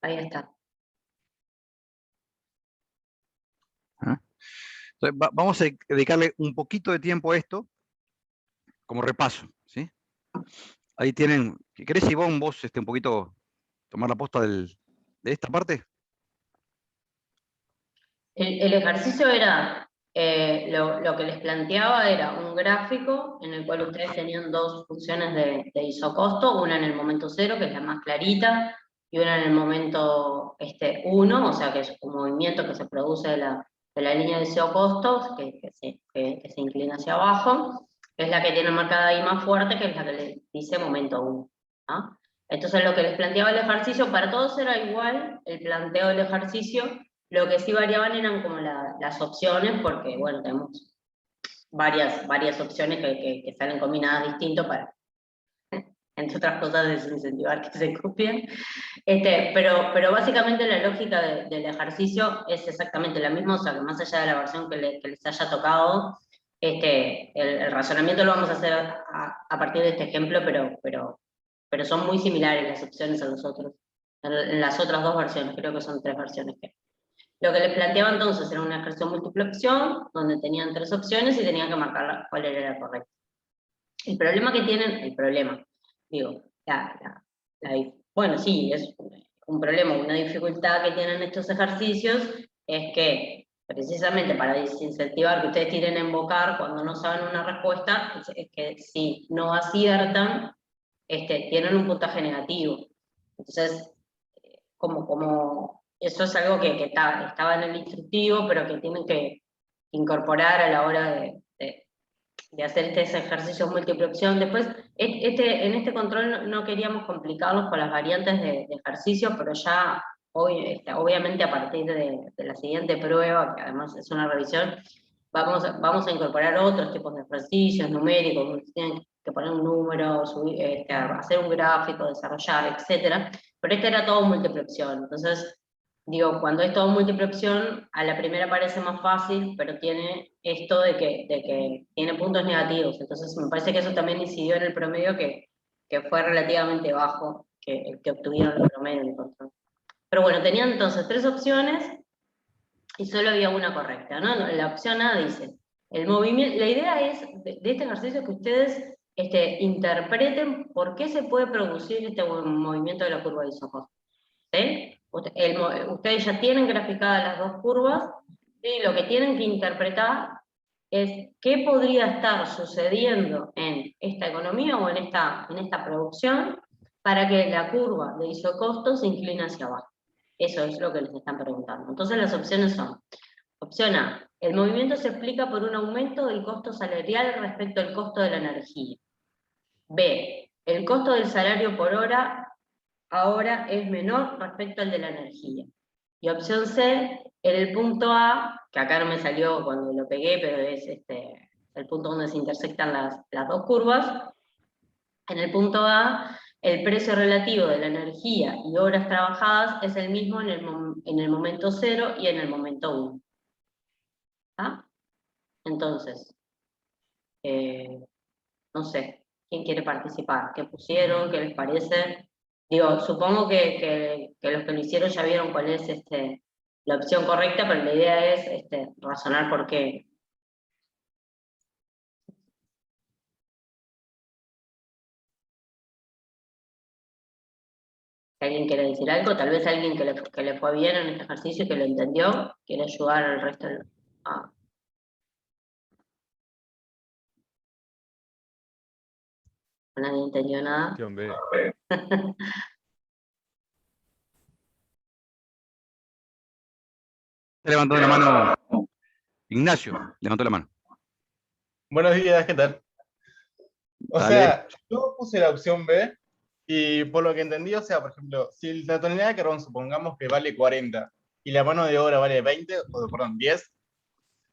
Ahí está. ¿Ah? Entonces, vamos a dedicarle un poquito de tiempo a esto, como repaso, ¿sí? Ahí tienen, ¿querés, Ivonne, vos un poquito tomar la posta de esta parte? El ejercicio era, lo que les planteaba era un gráfico en el cual ustedes tenían dos funciones de isocosto, una en el momento cero, que es la más clarita, y una en el momento 1, o sea que es un movimiento que se produce de la línea de isocostos, que se inclina hacia abajo, que es la que tiene marcada ahí más fuerte, que es la que le dice momento 1. ¿Ah? Entonces lo que les planteaba el ejercicio, para todos era igual el planteo del ejercicio. Lo que sí variaban eran como las opciones, porque bueno, tenemos varias opciones que salen combinadas distinto para, entre otras cosas, desincentivar que se copien. Pero básicamente la lógica del ejercicio es exactamente la misma, o sea que más allá de la versión que les haya tocado, el razonamiento lo vamos a hacer a partir de este ejemplo, pero son muy similares las opciones a los otros, en las otras dos versiones, creo que son 3 versiones que. Lo que les planteaba entonces era una ejercicio múltiple opción, donde tenían 3 opciones y tenían que marcar cuál era la correcta. El problema que tienen, digo, bueno, sí, es un problema, una dificultad que tienen estos ejercicios, es que precisamente para desincentivar que ustedes tiren a invocar cuando no saben una respuesta, es que si no aciertan, tienen un puntaje negativo. Entonces, como eso es algo que estaba en el instructivo, pero que tienen que incorporar a la hora de hacer estos ejercicios múltiple opción. Después, en este control no queríamos complicarlos con las variantes de ejercicios, pero ya obviamente a partir de la siguiente prueba, que además es una revisión, vamos a incorporar otros tipos de ejercicios numéricos, tienen que poner un número, hacer un gráfico, desarrollar, etcétera. Pero era todo múltiple opción. Entonces, digo, cuando es todo múltiple opción, a la primera parece más fácil, pero tiene esto de que tiene puntos negativos. Entonces me parece que eso también incidió en el promedio, que fue relativamente bajo, que el que obtuvieron el promedio en el control. Pero bueno, tenían entonces 3 opciones y solo había una correcta, ¿no? La opción A dice, el movimiento, la idea es, de este ejercicio, que ustedes interpreten por qué se puede producir este movimiento de la curva de isocosto. ¿Sí? Ustedes ya tienen graficadas las dos curvas, y lo que tienen que interpretar es qué podría estar sucediendo en esta economía o en esta producción para que la curva de isocosto se incline hacia abajo. Eso es lo que les están preguntando. Entonces las opciones son: opción A, el movimiento se explica por un aumento del costo salarial respecto al costo de la energía. B, el costo del salario por hora ahora es menor respecto al de la energía. Y opción C, en el punto A, que acá no me salió cuando lo pegué, pero es el punto donde se intersectan las dos curvas. En el punto A, el precio relativo de la energía y horas trabajadas es el mismo en el momento 0 y en el momento 1. ¿Ah? Entonces, no sé, ¿quién quiere participar? ¿Qué pusieron? ¿Qué les parece? Digo, supongo que los que lo hicieron ya vieron cuál es la opción correcta, pero la idea es razonar por qué. Si alguien quiere decir algo, tal vez alguien que le fue bien en este ejercicio y que lo entendió, quiere ayudar al resto. Nadie entendió nada. Opción B. Levantó la mano Ignacio, levantó la mano. Buenos días, ¿qué tal? O Dale. sea, yo puse la opción B y por lo que entendí, o sea, por ejemplo, si la tonelada de carbón supongamos que vale 40 y la mano de obra vale 20, o perdón, 10,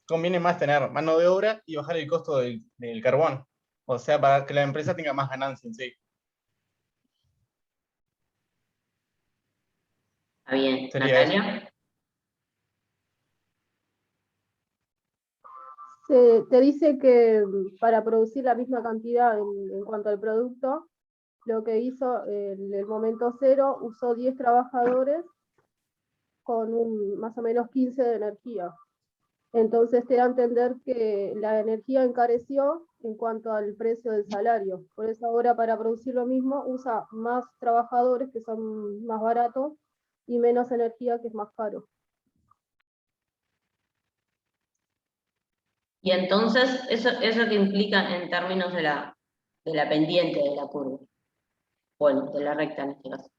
conviene más tener mano de obra y bajar el costo del carbón. O sea, para que la empresa tenga más ganancia en sí. Está bien. Sería eso. Natalia. Te dice que para producir la misma cantidad en cuanto al producto, lo que hizo el momento 0, usó 10 trabajadores con un más o menos 15 de energía. Entonces te da a entender que la energía encareció en cuanto al precio del salario. Por eso ahora para producir lo mismo usa más trabajadores que son más baratos y menos energía que es más caro. Y entonces, ¿eso que implica en términos de la pendiente de la curva? Bueno, de la recta en este caso.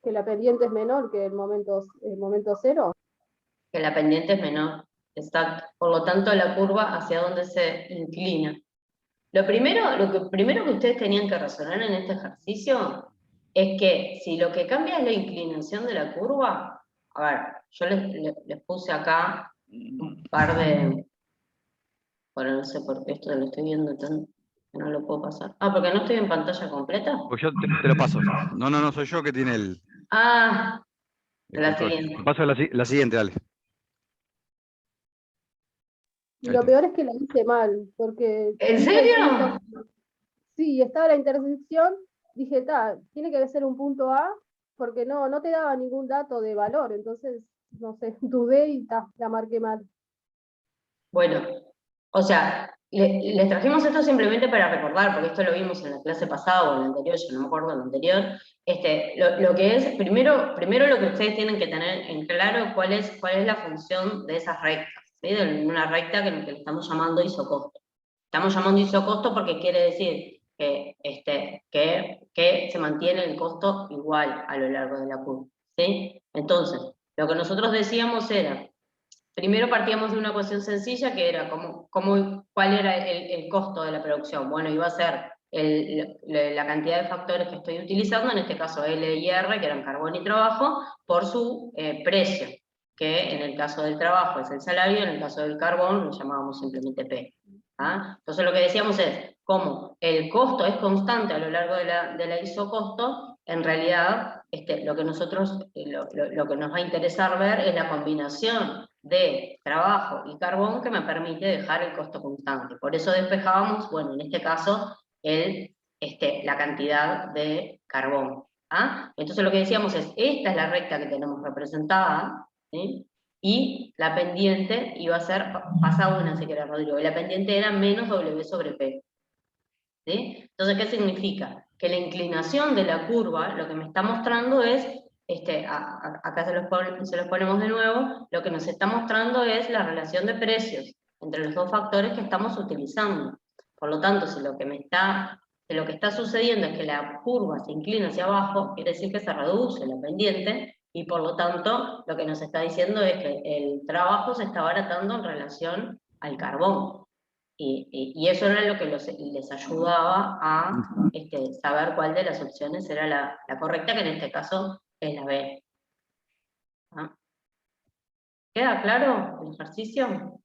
Que la pendiente es menor que el momento cero. Que la pendiente es menor, exacto. Por lo tanto, la curva hacia dónde se inclina. Lo primero que ustedes tenían que razonar en este ejercicio es que si lo que cambia es la inclinación de la curva, a ver, yo les puse acá un par de... Bueno, no sé por qué esto lo estoy viendo tanto que no lo puedo pasar. Ah, porque no estoy en pantalla completa. Pues yo te lo paso. No, soy yo que tiene el La control. siguiente. Te paso la siguiente, dale. Y Ahí lo está. peor es que la hice mal, porque... ¿En serio? Sí, estaba la intersección, dije, tiene que ser un punto A, porque no te daba ningún dato de valor, entonces, no sé, dudé y la marqué mal. Bueno, o sea, les trajimos esto simplemente para recordar, porque esto lo vimos en la clase pasada o en la anterior, yo no me acuerdo en la anterior, lo que es, primero lo que ustedes tienen que tener en claro cuál es la función de esas rectas, ¿sí? De una recta que le estamos llamando isocosto. Estamos llamando isocosto porque quiere decir que se mantiene el costo igual a lo largo de la curva, ¿sí? Entonces, lo que nosotros decíamos era, primero partíamos de una ecuación sencilla que era cuál era el costo de la producción. Bueno, iba a ser la cantidad de factores que estoy utilizando, en este caso L y R, que eran carbón y trabajo, por su precio, que en el caso del trabajo es el salario, en el caso del carbón lo llamábamos simplemente P. ¿Ah? Entonces lo que decíamos es, como el costo es constante a lo largo de la isocosto, en realidad lo que nos va a interesar ver es la combinación de trabajo y carbón que me permite dejar el costo constante. Por eso despejábamos, bueno, en este caso, la cantidad de carbón. ¿Ah? Entonces lo que decíamos es, esta es la recta que tenemos representada, ¿sí? Y la pendiente iba a ser, pasaba una si querés, Rodrigo, y la pendiente era menos W sobre P. ¿Sí? Entonces, ¿qué significa? Que la inclinación de la curva, lo que me está mostrando es, acá se los ponemos de nuevo, lo que nos está mostrando es la relación de precios entre los dos factores que estamos utilizando. Por lo tanto, si lo que está sucediendo es que la curva se inclina hacia abajo, quiere decir que se reduce la pendiente, y por lo tanto, lo que nos está diciendo es que el trabajo se está abaratando en relación al carbón. Y eso era lo que les ayudaba a saber cuál de las opciones era la correcta, que en este caso es la B. ¿Ah? ¿Queda claro el ejercicio?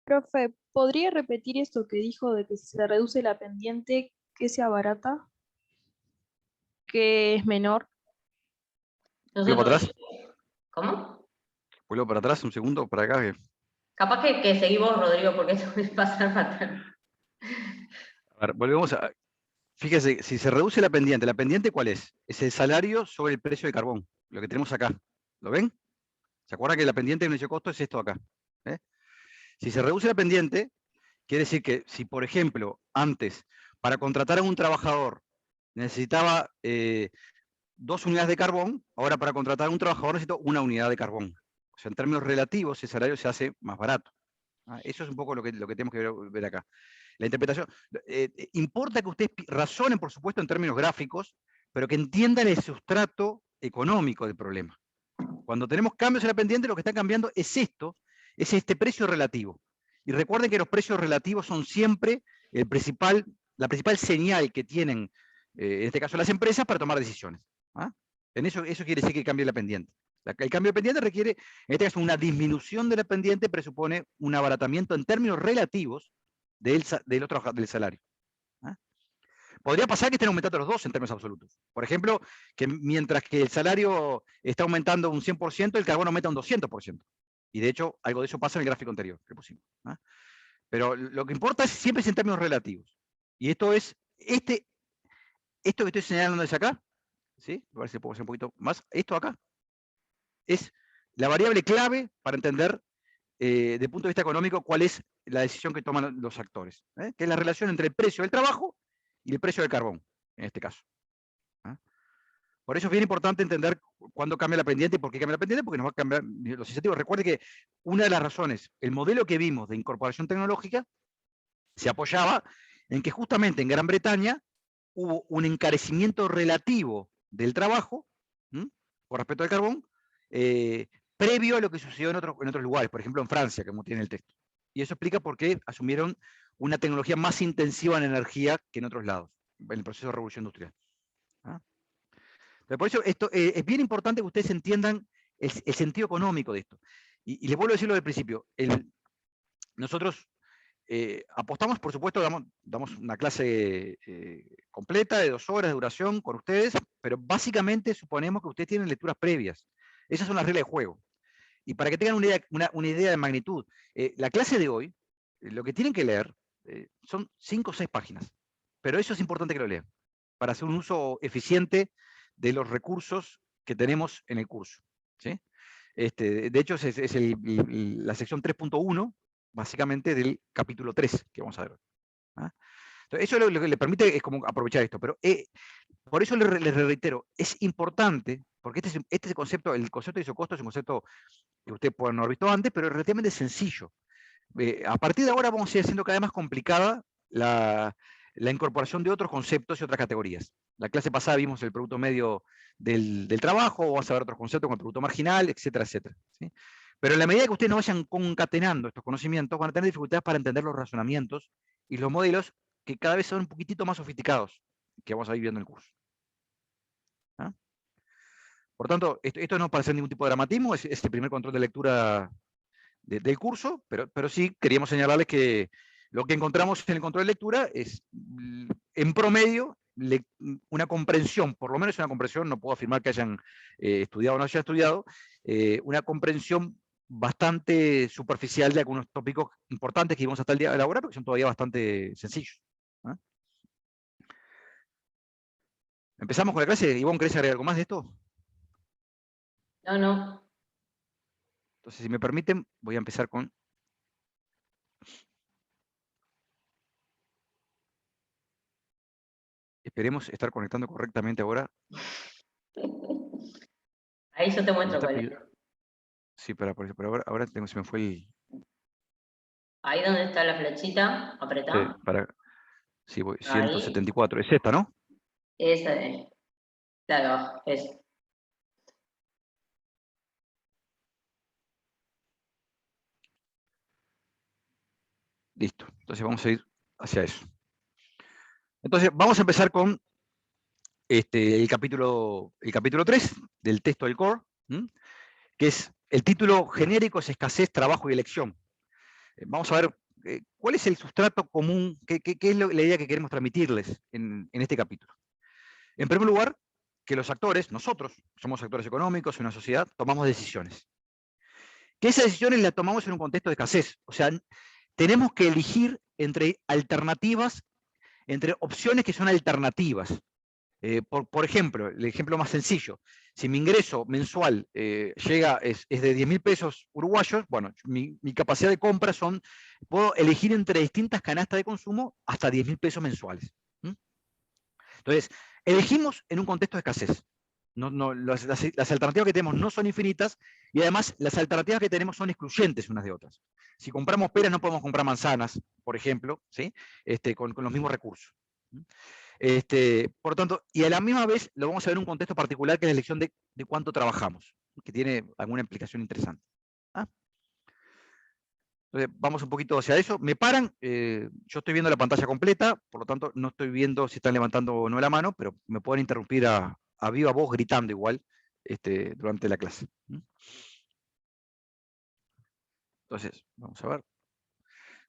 Profe, ¿podría repetir esto que dijo de que si se reduce la pendiente, que se abarata? ¿Que es menor? ¿Vuelvo para atrás? ¿Cómo? Vuelvo para atrás un segundo, para acá. Capaz que seguí vos, Rodrigo, porque esto me pasa fatal. A ver, volvemos a... Fíjese, si se reduce la pendiente ¿cuál es? Es el salario sobre el precio de carbón, lo que tenemos acá. ¿Lo ven? ¿Se acuerdan que la pendiente de inicio costo es esto acá? Si se reduce la pendiente, quiere decir que si, por ejemplo, antes, para contratar a un trabajador, necesitaba 2 unidades de carbón, ahora para contratar a un trabajador necesito 1 unidad de carbón. O sea, en términos relativos, el salario se hace más barato. Eso es un poco lo que tenemos que ver acá. La interpretación. Importa que ustedes razonen, por supuesto, en términos gráficos, pero que entiendan el sustrato económico del problema. Cuando tenemos cambios en la pendiente, lo que está cambiando es este precio relativo. Y recuerden que los precios relativos son siempre la principal señal que tienen, en este caso, las empresas para tomar decisiones. En eso quiere decir que cambie la pendiente. El cambio de pendiente requiere, en este caso, una disminución de la pendiente, presupone un abaratamiento en términos relativos del salario. Podría pasar que estén aumentando los dos en términos absolutos. Por ejemplo, que mientras que el salario está aumentando un 100%, el carbón aumenta un 200%. Y de hecho, algo de eso pasa en el gráfico anterior que pusimos. ¿Ah? Pero lo que importa es siempre es en términos relativos. Y esto es, esto que estoy señalando desde acá, ¿sí? A ver si puedo hacer un poquito más. Esto acá es la variable clave para entender, desde el punto de vista económico, cuál es la decisión que toman los actores. Que es la relación entre el precio del trabajo y el precio del carbón, en este caso. Por eso es bien importante entender cuándo cambia la pendiente y por qué cambia la pendiente, porque nos va a cambiar los incentivos. Recuerde que una de las razones, el modelo que vimos de incorporación tecnológica, se apoyaba en que justamente en Gran Bretaña hubo un encarecimiento relativo del trabajo, con respecto al carbón, previo a lo que sucedió en otros lugares, por ejemplo en Francia, como tiene el texto. Y eso explica por qué asumieron una tecnología más intensiva en energía que en otros lados, en el proceso de revolución industrial. Por eso esto, es bien importante que ustedes entiendan el sentido económico de esto. Y les vuelvo a decirlo del principio. Nosotros apostamos, por supuesto, damos una clase completa de 2 horas de duración con ustedes, pero básicamente suponemos que ustedes tienen lecturas previas. Esas son las reglas de juego. Y para que tengan una idea de magnitud, la clase de hoy, lo que tienen que leer son 5 o 6 páginas. Pero eso es importante que lo lean, para hacer un uso eficiente de los recursos que tenemos en el curso. ¿Sí? De hecho, es la sección 3.1, básicamente del capítulo 3, que vamos a ver. Entonces, eso lo que le permite es como aprovechar esto. Pero por eso les reitero, es importante, porque este concepto, el concepto de isocosto es un concepto que ustedes pueden no haber visto antes, pero es relativamente sencillo. A partir de ahora vamos a ir haciendo cada vez más complicada la incorporación de otros conceptos y otras categorías. La clase pasada vimos el producto medio del trabajo, vamos a ver otros conceptos como el producto marginal, etcétera, etcétera. ¿Sí? Pero en la medida que ustedes no vayan concatenando estos conocimientos, van a tener dificultades para entender los razonamientos y los modelos que cada vez son un poquitito más sofisticados, que vamos a ir viendo en el curso. ¿Ah? Por tanto, esto no es para hacer ningún tipo de dramatismo, es el primer control de lectura del curso, pero sí queríamos señalarles que lo que encontramos en el control de lectura es, en promedio, una comprensión, por lo menos una comprensión, no puedo afirmar que hayan estudiado o no hayan estudiado, una comprensión bastante superficial de algunos tópicos importantes que vimos hasta el día de la hora, porque son todavía bastante sencillos. Empezamos con la clase. Ivonne, ¿querés agregar algo más de esto? No. Entonces, si me permiten, voy a empezar con... Esperemos estar conectando correctamente ahora. Ahí yo te muestro cuál es. Sí, pero ahora se me fue el... Ahí donde está la flechita, apretá. Sí, voy, 174. Es esta, ¿no? Esa es. La de abajo, esa. Listo. Entonces vamos a ir hacia eso. Entonces vamos a empezar con el capítulo 3 del texto del core, que es el título genérico, es escasez, trabajo y elección. Vamos a ver cuál es el sustrato común, qué es la idea que queremos transmitirles en este capítulo. En primer lugar, que los actores, nosotros, somos actores económicos, una sociedad, tomamos decisiones. Que esas decisiones las tomamos en un contexto de escasez. O sea, tenemos que elegir entre alternativas, entre opciones que son alternativas. Por ejemplo, el ejemplo más sencillo, si mi ingreso mensual es de 10.000 pesos uruguayos, bueno, mi capacidad de compra puedo elegir entre distintas canastas de consumo hasta 10.000 pesos mensuales. Entonces, elegimos en un contexto de escasez. Las alternativas que tenemos no son infinitas y además las alternativas que tenemos son excluyentes unas de otras. Si compramos peras no podemos comprar manzanas, por ejemplo, ¿sí? Con los mismos recursos. Por lo tanto, y a la misma vez lo vamos a ver en un contexto particular que es la elección de cuánto trabajamos, que tiene alguna implicación interesante. Entonces, vamos un poquito hacia eso. Me paran, yo estoy viendo la pantalla completa, por lo tanto no estoy viendo si están levantando o no la mano, pero me pueden interrumpir a viva voz gritando igual durante la clase. Entonces, vamos a ver.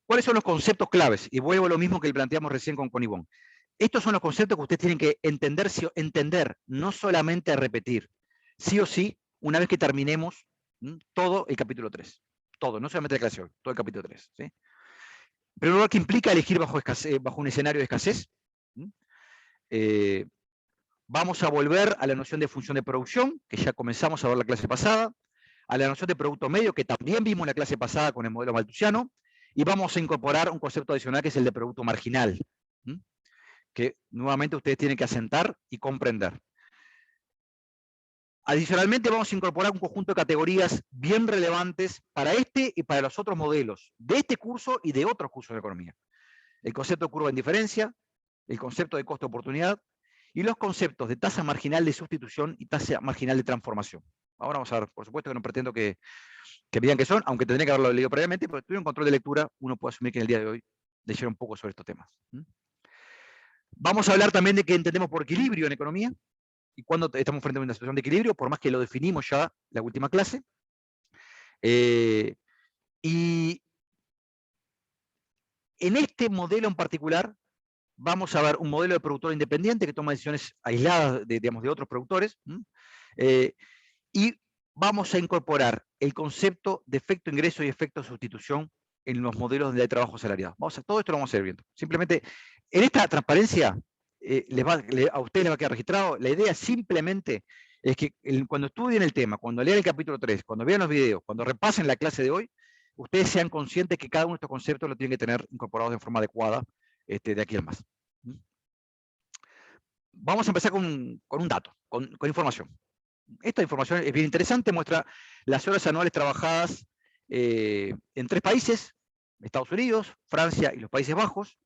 ¿Cuáles son los conceptos claves? Y vuelvo a lo mismo que le planteamos recién con Ivonne. Estos son los conceptos que ustedes tienen que entender, no solamente a repetir, sí o sí, una vez que terminemos todo el capítulo 3. todo, no solamente la clase hoy, todo el capítulo 3. ¿Sí? Pero lugar, ¿qué implica elegir bajo un escenario de escasez? Vamos a volver a la noción de función de producción, que ya comenzamos a ver la clase pasada, a la noción de producto medio, que también vimos en la clase pasada con el modelo malthusiano, y vamos a incorporar un concepto adicional que es el de producto marginal, que nuevamente ustedes tienen que asentar y comprender. Adicionalmente vamos a incorporar un conjunto de categorías bien relevantes para este y para los otros modelos de este curso y de otros cursos de economía. El concepto de curva de indiferencia, el concepto de costo de oportunidad y los conceptos de tasa marginal de sustitución y tasa marginal de transformación. Ahora vamos a ver, por supuesto que no pretendo que vean qué son, aunque tendría que haberlo leído previamente, pero si tuvieron control de lectura, uno puede asumir que en el día de hoy leyeron un poco sobre estos temas. Vamos a hablar también de qué entendemos por equilibrio en economía, y cuando estamos frente a una situación de equilibrio, por más que lo definimos ya la última clase. Y en este modelo en particular, vamos a ver un modelo de productor independiente que toma decisiones aisladas de otros productores, y vamos a incorporar el concepto de efecto ingreso y efecto sustitución en los modelos de trabajo asalariado. Todo esto lo vamos a ir viendo. Simplemente, en esta transparencia, a ustedes les va a quedar registrado. La idea simplemente es que cuando estudien el tema, cuando lean el capítulo 3, cuando vean los videos, cuando repasen la clase de hoy, ustedes sean conscientes que cada uno de estos conceptos lo tienen que tener incorporados de forma adecuada de aquí al más. Vamos a empezar con un dato, con información. Esta información es bien interesante, muestra las horas anuales trabajadas en 3 países, Estados Unidos, Francia y los Países Bajos,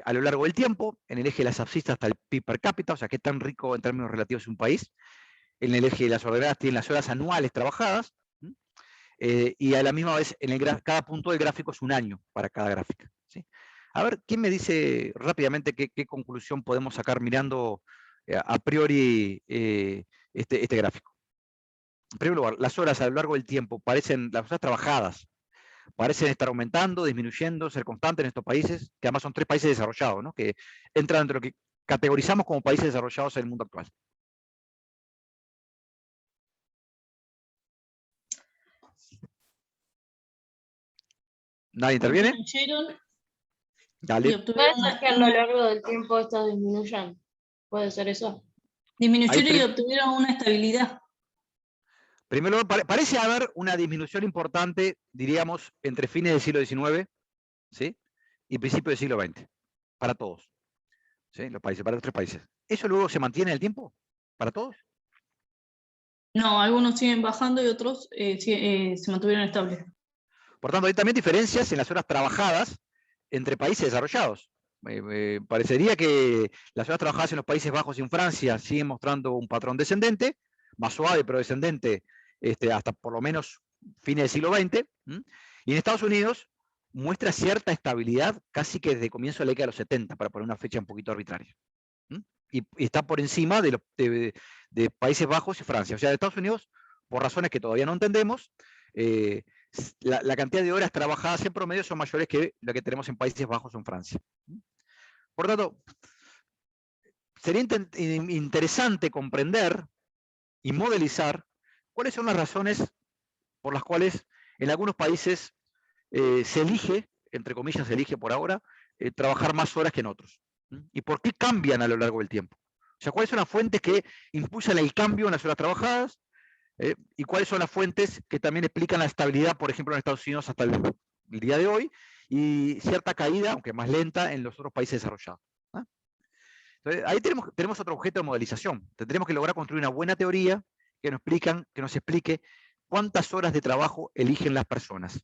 a lo largo del tiempo, en el eje de las abscisas hasta el PIB per cápita, o sea, qué tan rico en términos relativos es un país. En el eje de las ordenadas tienen las horas anuales trabajadas, y a la misma vez, cada punto del gráfico es un año para cada gráfica. ¿Sí? A ver, ¿quién me dice rápidamente qué conclusión podemos sacar mirando a priori este gráfico? En primer lugar, las horas a lo largo del tiempo las horas trabajadas parecen estar aumentando, disminuyendo, ser constantes en estos países, que además son 3 países desarrollados, ¿no? Que entran entre lo que categorizamos como países desarrollados en el mundo actual. ¿Nadie interviene? Dale. Y obtuvieron que a lo largo del tiempo estas disminuyan. ¿Puede ser eso? Disminuyeron y obtuvieron una estabilidad. Primero, parece haber una disminución importante, diríamos, entre fines del siglo XIX, ¿sí? Y principios del siglo XX, para todos. ¿Sí? Los países, para los 3 países. ¿Eso luego se mantiene en el tiempo? ¿Para todos? No, algunos siguen bajando y otros se mantuvieron estables. Por tanto, hay también diferencias en las horas trabajadas entre países desarrollados. Parecería que las horas trabajadas en los Países Bajos y en Francia siguen mostrando un patrón descendente, más suave pero descendente, hasta por lo menos fines del siglo XX, y en Estados Unidos muestra cierta estabilidad casi que desde comienzo de la década de los 70, para poner una fecha un poquito arbitraria. Y está por encima de Países Bajos y Francia. O sea, de Estados Unidos, por razones que todavía no entendemos, la cantidad de horas trabajadas en promedio son mayores que la que tenemos en Países Bajos o en Francia. Por lo tanto, sería interesante comprender y modelizar cuáles son las razones por las cuales en algunos países se elige, entre comillas se elige por ahora, trabajar más horas que en otros. ¿Y por qué cambian a lo largo del tiempo? O sea, ¿cuáles son las fuentes que impulsan el cambio en las horas trabajadas? ¿Y cuáles son las fuentes que también explican la estabilidad, por ejemplo, en Estados Unidos hasta el día de hoy, y cierta caída, aunque más lenta, en los otros países desarrollados? Entonces, ahí tenemos otro objeto de modelización. Tendremos que lograr construir una buena teoría que nos explique cuántas horas de trabajo eligen las personas.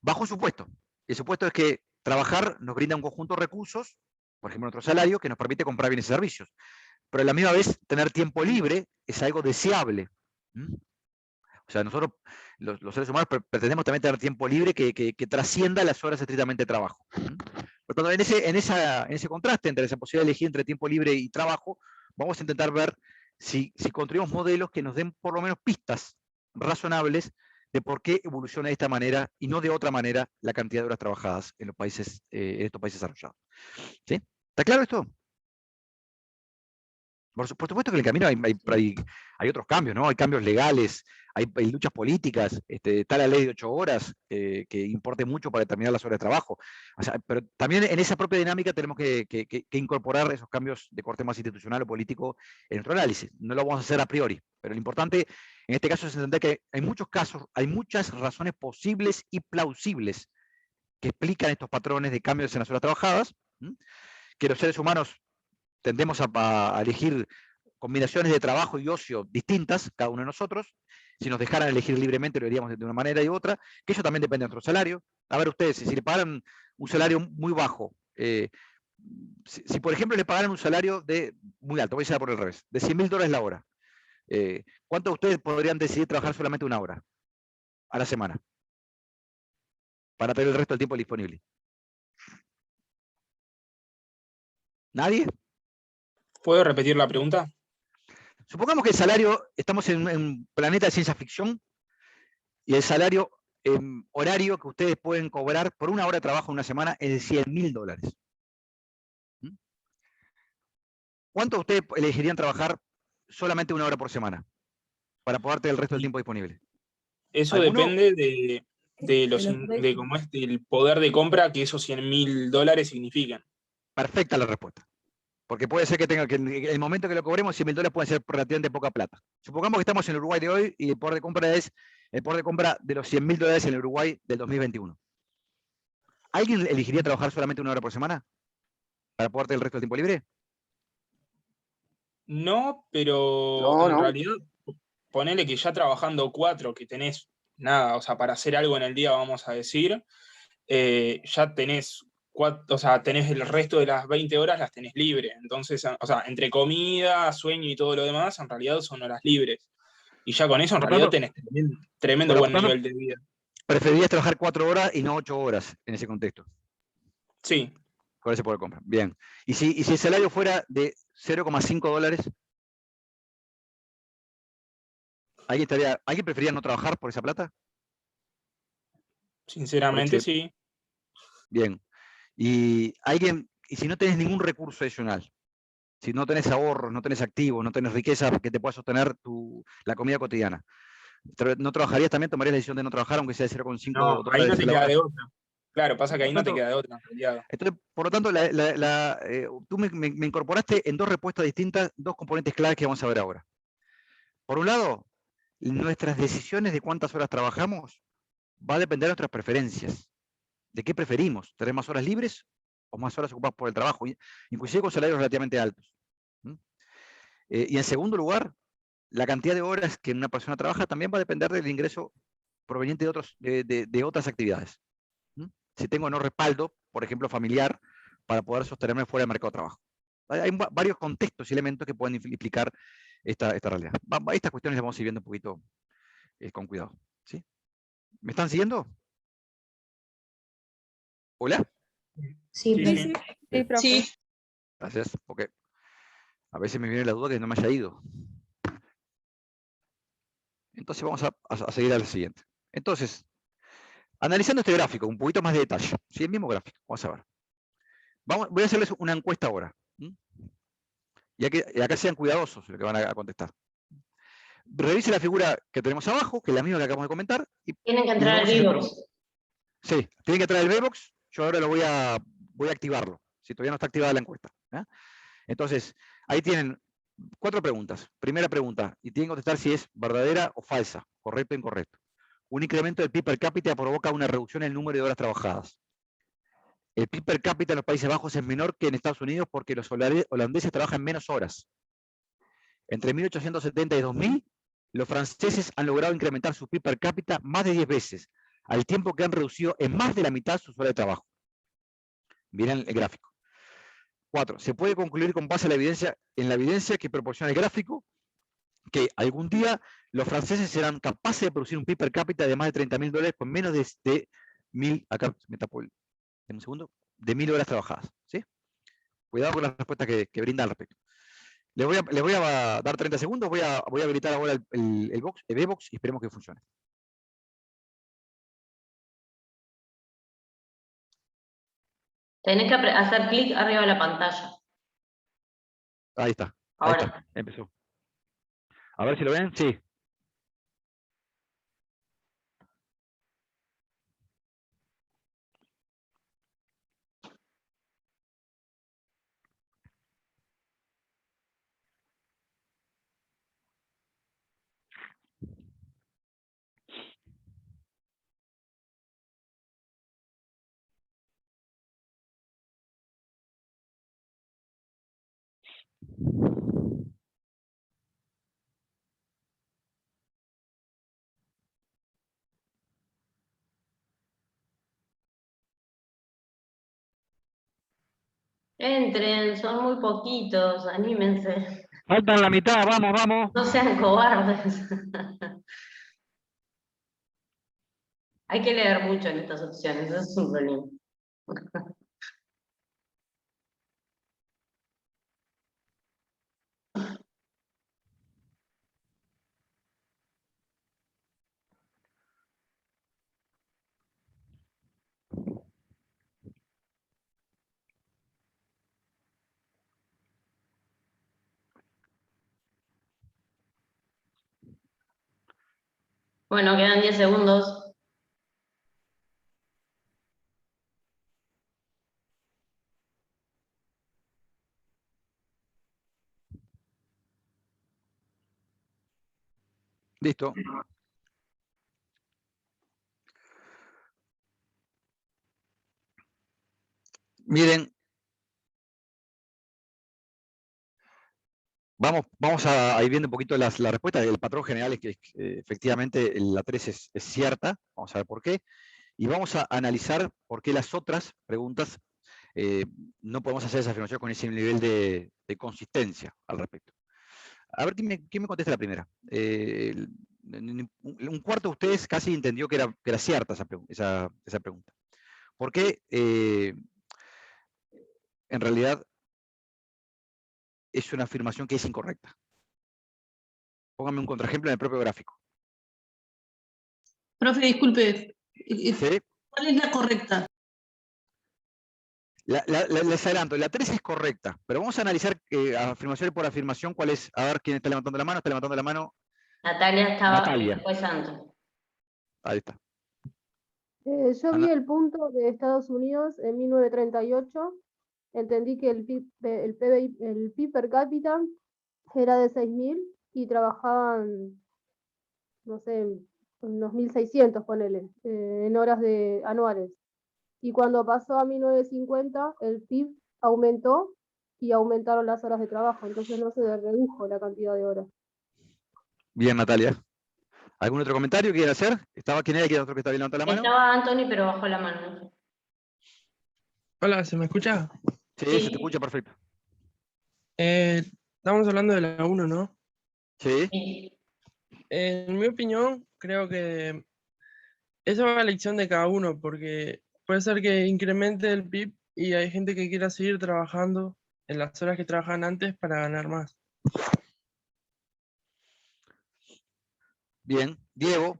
Bajo un supuesto. El supuesto es que trabajar nos brinda un conjunto de recursos, por ejemplo, nuestro salario, que nos permite comprar bienes y servicios. Pero a la misma vez, tener tiempo libre es algo deseable. O sea, nosotros, los seres humanos, pretendemos también tener tiempo libre que trascienda las horas estrictamente de trabajo. Por lo tanto, en ese contraste entre esa posibilidad de elegir entre tiempo libre y trabajo, vamos a intentar ver si construimos modelos que nos den por lo menos pistas razonables de por qué evoluciona de esta manera y no de otra manera la cantidad de horas trabajadas en estos países desarrollados. ¿Sí? ¿Está claro esto? Por supuesto que en el camino hay otros cambios, ¿no? Hay cambios legales, hay luchas políticas, está la ley de 8 horas, que importe mucho para determinar las horas de trabajo. O sea, pero también en esa propia dinámica tenemos que incorporar esos cambios de corte más institucional o político en nuestro análisis. No lo vamos a hacer a priori, pero lo importante en este caso es entender que en muchos casos hay muchas razones posibles y plausibles que explican estos patrones de cambios en las horas trabajadas, que los seres humanos tendemos a elegir combinaciones de trabajo y ocio distintas, cada uno de nosotros. Si nos dejaran elegir libremente, lo haríamos de una manera y otra, que eso también depende de nuestro salario. A ver ustedes, si le pagaran un salario muy bajo, si por ejemplo le pagaran un salario muy alto, voy a ir por el revés, de $100.000 la hora, ¿cuántos de ustedes podrían decidir trabajar solamente una hora a la semana? Para tener el resto del tiempo disponible. ¿Nadie? ¿Puedo repetir la pregunta? Supongamos que el salario, estamos en un planeta de ciencia ficción, y el salario horario que ustedes pueden cobrar por una hora de trabajo en una semana es de $100.000. ¿Cuánto ustedes elegirían trabajar solamente una hora por semana para poder tener el resto del tiempo disponible? Eso ¿Alguno? depende de cómo es el poder de compra que esos $100.000 significan. Perfecta la respuesta. Porque puede ser que en el momento que lo cobremos, $100.000 puede ser relativamente poca plata. Supongamos que estamos en el Uruguay de hoy y el poder de compra es el poder de compra de los $100.000 en el Uruguay del 2021. ¿Alguien elegiría trabajar solamente una hora por semana para poder tener el resto del tiempo libre? No, pero No, en no. realidad, ponele que ya trabajando 4, que tenés nada, o sea, para hacer algo en el día, vamos a decir, ya tenés tenés el resto de las 20 horas las tenés libre. Entonces, o sea, entre comida, sueño y todo lo demás, en realidad son horas libres. Y ya con eso, en Por realidad, tanto, tenés tremendo por buen tanto, nivel de vida. preferirías trabajar 4 horas y no 8 horas en ese contexto, Sí, con ese poder de compra. Bien. ¿Y si el salario fuera de $0,5? ¿Alguien preferiría no trabajar por esa plata? sinceramente sí. Bien. Y si no tenés ningún recurso adicional, si no tenés ahorros, no tenés activos, no tenés riqueza que te pueda sostener la comida cotidiana, ¿no trabajarías también? ¿Tomarías la decisión de no trabajar aunque sea de No, ahí no $0,5 te a la queda hora? de otra. Claro, pasa que Por ahí no te tanto, queda de otra, en realidad. entonces, por lo tanto, tú me incorporaste en dos respuestas distintas, dos componentes claves que vamos a ver ahora. Por un lado, nuestras decisiones de cuántas horas trabajamos va a depender de nuestras preferencias. ¿De qué preferimos? ¿Tener más horas libres o más horas ocupadas por el trabajo? Inclusive con salarios relativamente altos. Y en segundo lugar, la cantidad de horas que una persona trabaja también va a depender del ingreso proveniente de otras actividades. Si tengo no respaldo, por ejemplo, familiar, para poder sostenerme fuera del mercado de trabajo. Hay varios contextos y elementos que pueden implicar esta realidad. Estas cuestiones las vamos a ir viendo un poquito con cuidado. ¿Sí? ¿Me están siguiendo? ¿Hola? Sí, Sí, Sí, sí. sí, profe. Sí. Gracias, porque a veces me viene la duda que no me haya ido. Entonces vamos a seguir a la siguiente. Entonces, analizando este gráfico, un poquito más de detalle. ¿Sí? El mismo gráfico, vamos a ver. Voy a hacerles una encuesta ahora. Y acá sean cuidadosos lo que van a contestar. Revise la figura que tenemos abajo, que es la misma que acabamos de comentar. Tienen que y entrar al vamos a hacer Vivox. Sí, tiene que entrar el VBox. Yo ahora voy a activarlo, si todavía no está activada la encuesta. Entonces, ahí tienen 4 preguntas. Primera pregunta, y tienen que contestar si es verdadera o falsa, correcto o incorrecto. Un incremento del PIB per cápita provoca una reducción en el número de horas trabajadas. El PIB per cápita en los Países Bajos es menor que en Estados Unidos porque los holandeses trabajan menos horas. Entre 1870 y 2000, los franceses han logrado incrementar su PIB per cápita más de 10 veces, al tiempo que han reducido en más de la mitad sus horas de trabajo. Miren el gráfico. 4. Se puede concluir con base en la evidencia que proporciona el gráfico que algún día los franceses serán capaces de producir un PIB per cápita de más de $30.000 con menos de 1.000, acá me tapo un segundo, de 1.000 horas trabajadas. ¿Sí? Cuidado con las respuestas que brinda al respecto. Les voy a dar 30 segundos, voy a habilitar ahora el VBox y esperemos que funcione. Tenés que hacer clic arriba de la pantalla. Ahí está. Ahí Ahora, está, empezó. A ver si lo ven, sí. entren, son muy poquitos, anímense. Faltan la mitad, vamos, vamos. No sean cobardes. Hay que leer mucho en estas opciones, eso es un problema. Bueno, quedan 10 segundos. Listo. Miren, vamos a ir viendo un poquito la respuesta. El patrón general es que efectivamente la 3 es cierta. Vamos a ver por qué. Y vamos a analizar por qué las otras preguntas no podemos hacer esa afirmación con ese nivel de consistencia al respecto. A ver, ¿quién me contesta la primera? Un cuarto de ustedes casi entendió que era cierta esa pregunta. ¿Por qué? En realidad es una afirmación que es incorrecta. Póngame un contraejemplo en el propio gráfico. Profe, disculpe, ¿Sí? ¿cuál es la correcta? Les adelanto, la 3 es correcta, pero vamos a analizar afirmación por afirmación cuál es. A ver quién está levantando la mano. Está levantando la mano Natalia estaba, Natalia. después Santo. Ahí está. Yo vi el punto de Estados Unidos en 1938, entendí que el PIB per cápita era de 6.000 y trabajaban, no sé, unos 1.600, ponele, en horas anuales. Y cuando pasó a 1950, el PIB aumentó y aumentaron las horas de trabajo, entonces no se redujo la cantidad de horas. Bien, Natalia. ¿Algún otro comentario que quieran hacer? ¿Quién era el otro que estaba levantando la mano? Estaba Anthony, pero bajó la mano. Hola, ¿se me escucha? Sí, Sí. se te escucha perfecto. Estamos hablando de la 1, ¿no? Sí. Sí. En mi opinión, creo que eso va a elección de cada uno, porque puede ser que incremente el PIB y hay gente que quiera seguir trabajando en las horas que trabajan antes para ganar más. Bien. Diego.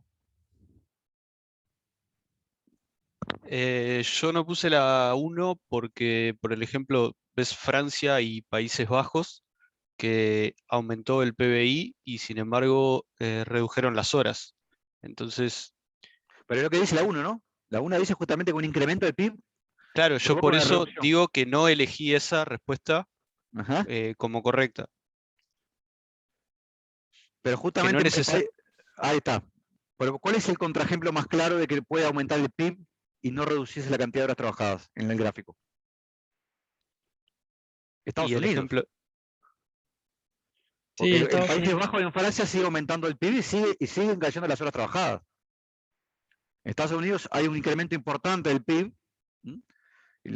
Yo no puse la 1 porque, por el ejemplo, ves Francia y Países Bajos, que aumentó el PBI y sin embargo redujeron las horas. Entonces, Pero es lo que dice la 1, ¿no? La 1 dice justamente que un incremento del PIB. claro, yo provoca por una eso reducción. digo que no elegí esa respuesta Ajá. como correcta. Pero Que justamente no neces- ahí está. Pero ¿cuál es el contraejemplo más claro de que puede aumentar el PIB y no reducirse la cantidad de horas trabajadas en el gráfico? Estados y el Unidos. ejemplo, Porque Sí, en Estados Países Unidos. Bajos y en Francia sigue aumentando el PIB y siguen cayendo las horas trabajadas. En Estados Unidos hay un incremento importante del PIB, y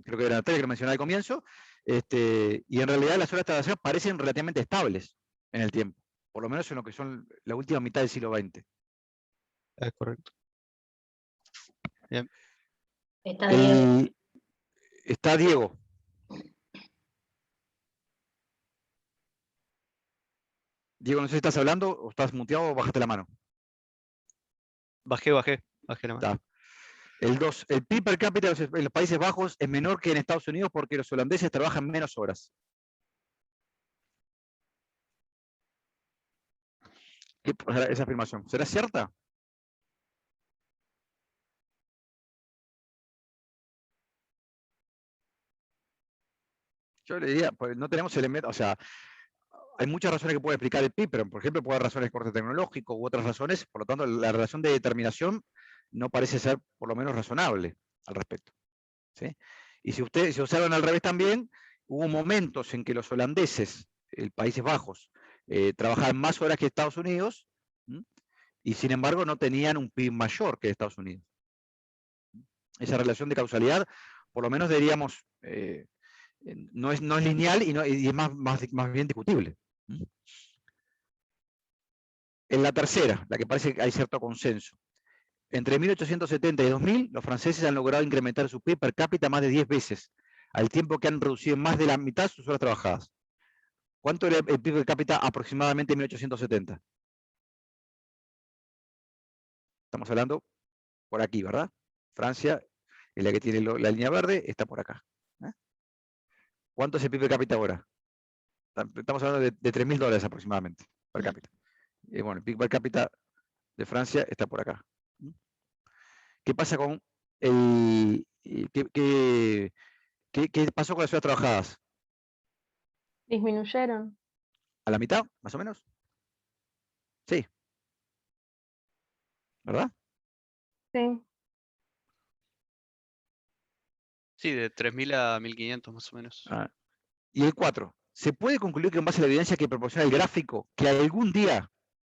creo que era Natalia que lo mencionaba al comienzo, y en realidad las horas trabajadas parecen relativamente estables en el tiempo, por lo menos en lo que son la última mitad del siglo XX. es correcto. Bien. Está bien. Está Diego. Diego, no sé si estás hablando o estás muteado o bajaste la mano. Bajé la mano. Está. El 2. El PIB per cápita en los Países Bajos es menor que en Estados Unidos porque los holandeses trabajan menos horas. O sea, esa afirmación, ¿será cierta? Yo le diría, pues no tenemos elementos, o sea, hay muchas razones que puede explicar el PIB, pero por ejemplo puede haber razones de corte tecnológico u otras razones, por lo tanto la relación de determinación no parece ser por lo menos razonable al respecto. ¿Sí? Y si ustedes se observan al revés también, hubo momentos en que los holandeses, Países Bajos, trabajaban más horas que Estados Unidos, ¿m? Y sin embargo no tenían un PIB mayor que Estados Unidos. Esa relación de causalidad, por lo menos diríamos, no es lineal y es más bien discutible. En la tercera, la que parece que hay cierto consenso. Entre 1870 y 2000, los franceses han logrado incrementar su PIB per cápita más de 10 veces, al tiempo que han reducido más de la mitad sus horas trabajadas. ¿Cuánto era el PIB per cápita aproximadamente en 1870? Estamos hablando por aquí, ¿verdad? Francia es la que tiene la línea verde, está por acá. ¿Cuánto es el PIB per cápita ahora? Estamos hablando de $3.000 aproximadamente per cápita. Bueno, el PIB per cápita de Francia está por acá. ¿Qué pasa con qué pasó con las horas trabajadas? Disminuyeron. ¿A la mitad, más o menos? Sí. ¿Verdad? Sí. Sí, de 3.000 a 1.500 más o menos. Y el 4. ¿Se puede concluir que en base a la evidencia que proporciona el gráfico, que algún día,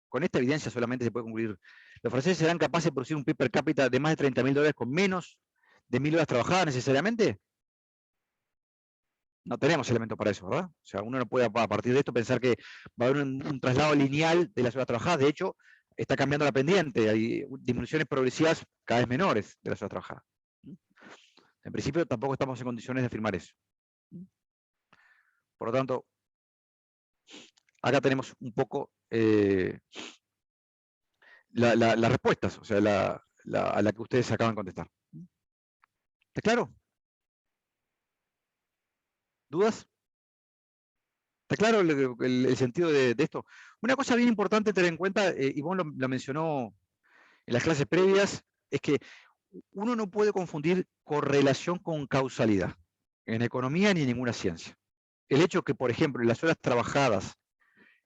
con esta evidencia solamente se puede concluir, los franceses serán capaces de producir un PIB per cápita de más de $30.000 con menos de 1.000 horas trabajadas necesariamente? No tenemos elementos para eso, ¿verdad? O sea, uno no puede a partir de esto pensar que va a haber un traslado lineal de las horas trabajadas. De hecho, está cambiando la pendiente. Hay disminuciones progresivas cada vez menores de las horas trabajadas. En principio, tampoco estamos en condiciones de afirmar eso. Por lo tanto, acá tenemos un poco las respuestas, o sea, a la que ustedes acaban de contestar. ¿Está claro? ¿Dudas? ¿Está claro el sentido de esto? Una cosa bien importante tener en cuenta, Ivonne lo mencionó en las clases previas, es que uno no puede confundir correlación con causalidad, en economía ni en ninguna ciencia. El hecho que, por ejemplo, las horas trabajadas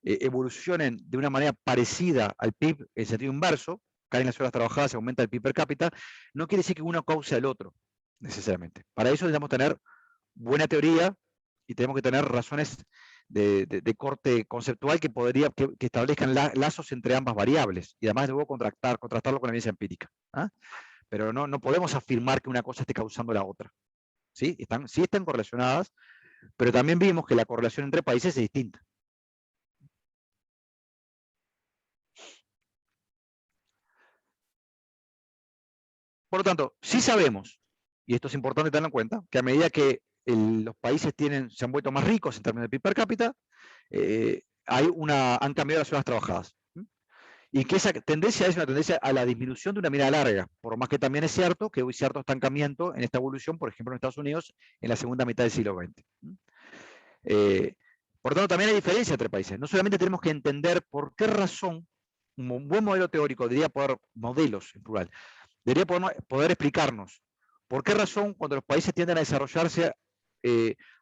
evolucionen de una manera parecida al PIB en sentido inverso, caen las horas trabajadas, se aumenta el PIB per cápita, no quiere decir que uno cause al otro, necesariamente. Para eso necesitamos tener buena teoría y tenemos que tener razones de corte conceptual que establezcan lazos entre ambas variables y además luego contrastarlo con la evidencia empírica. Pero no podemos afirmar que una cosa esté causando la otra. Sí están correlacionadas, pero también vimos que la correlación entre países es distinta. Por lo tanto, sí sabemos, y esto es importante tenerlo en cuenta, que a medida que los países se han vuelto más ricos en términos de PIB per cápita, han cambiado las horas trabajadas. Y que esa tendencia es una tendencia a la disminución de una mirada larga, por más que también es cierto que hubo cierto estancamiento en esta evolución, por ejemplo, en Estados Unidos, en la segunda mitad del siglo XX. Por lo tanto, también hay diferencia entre países. No solamente tenemos que entender por qué razón un buen modelo teórico debería modelos en plural, debería poder explicarnos por qué razón cuando los países tienden a desarrollarse,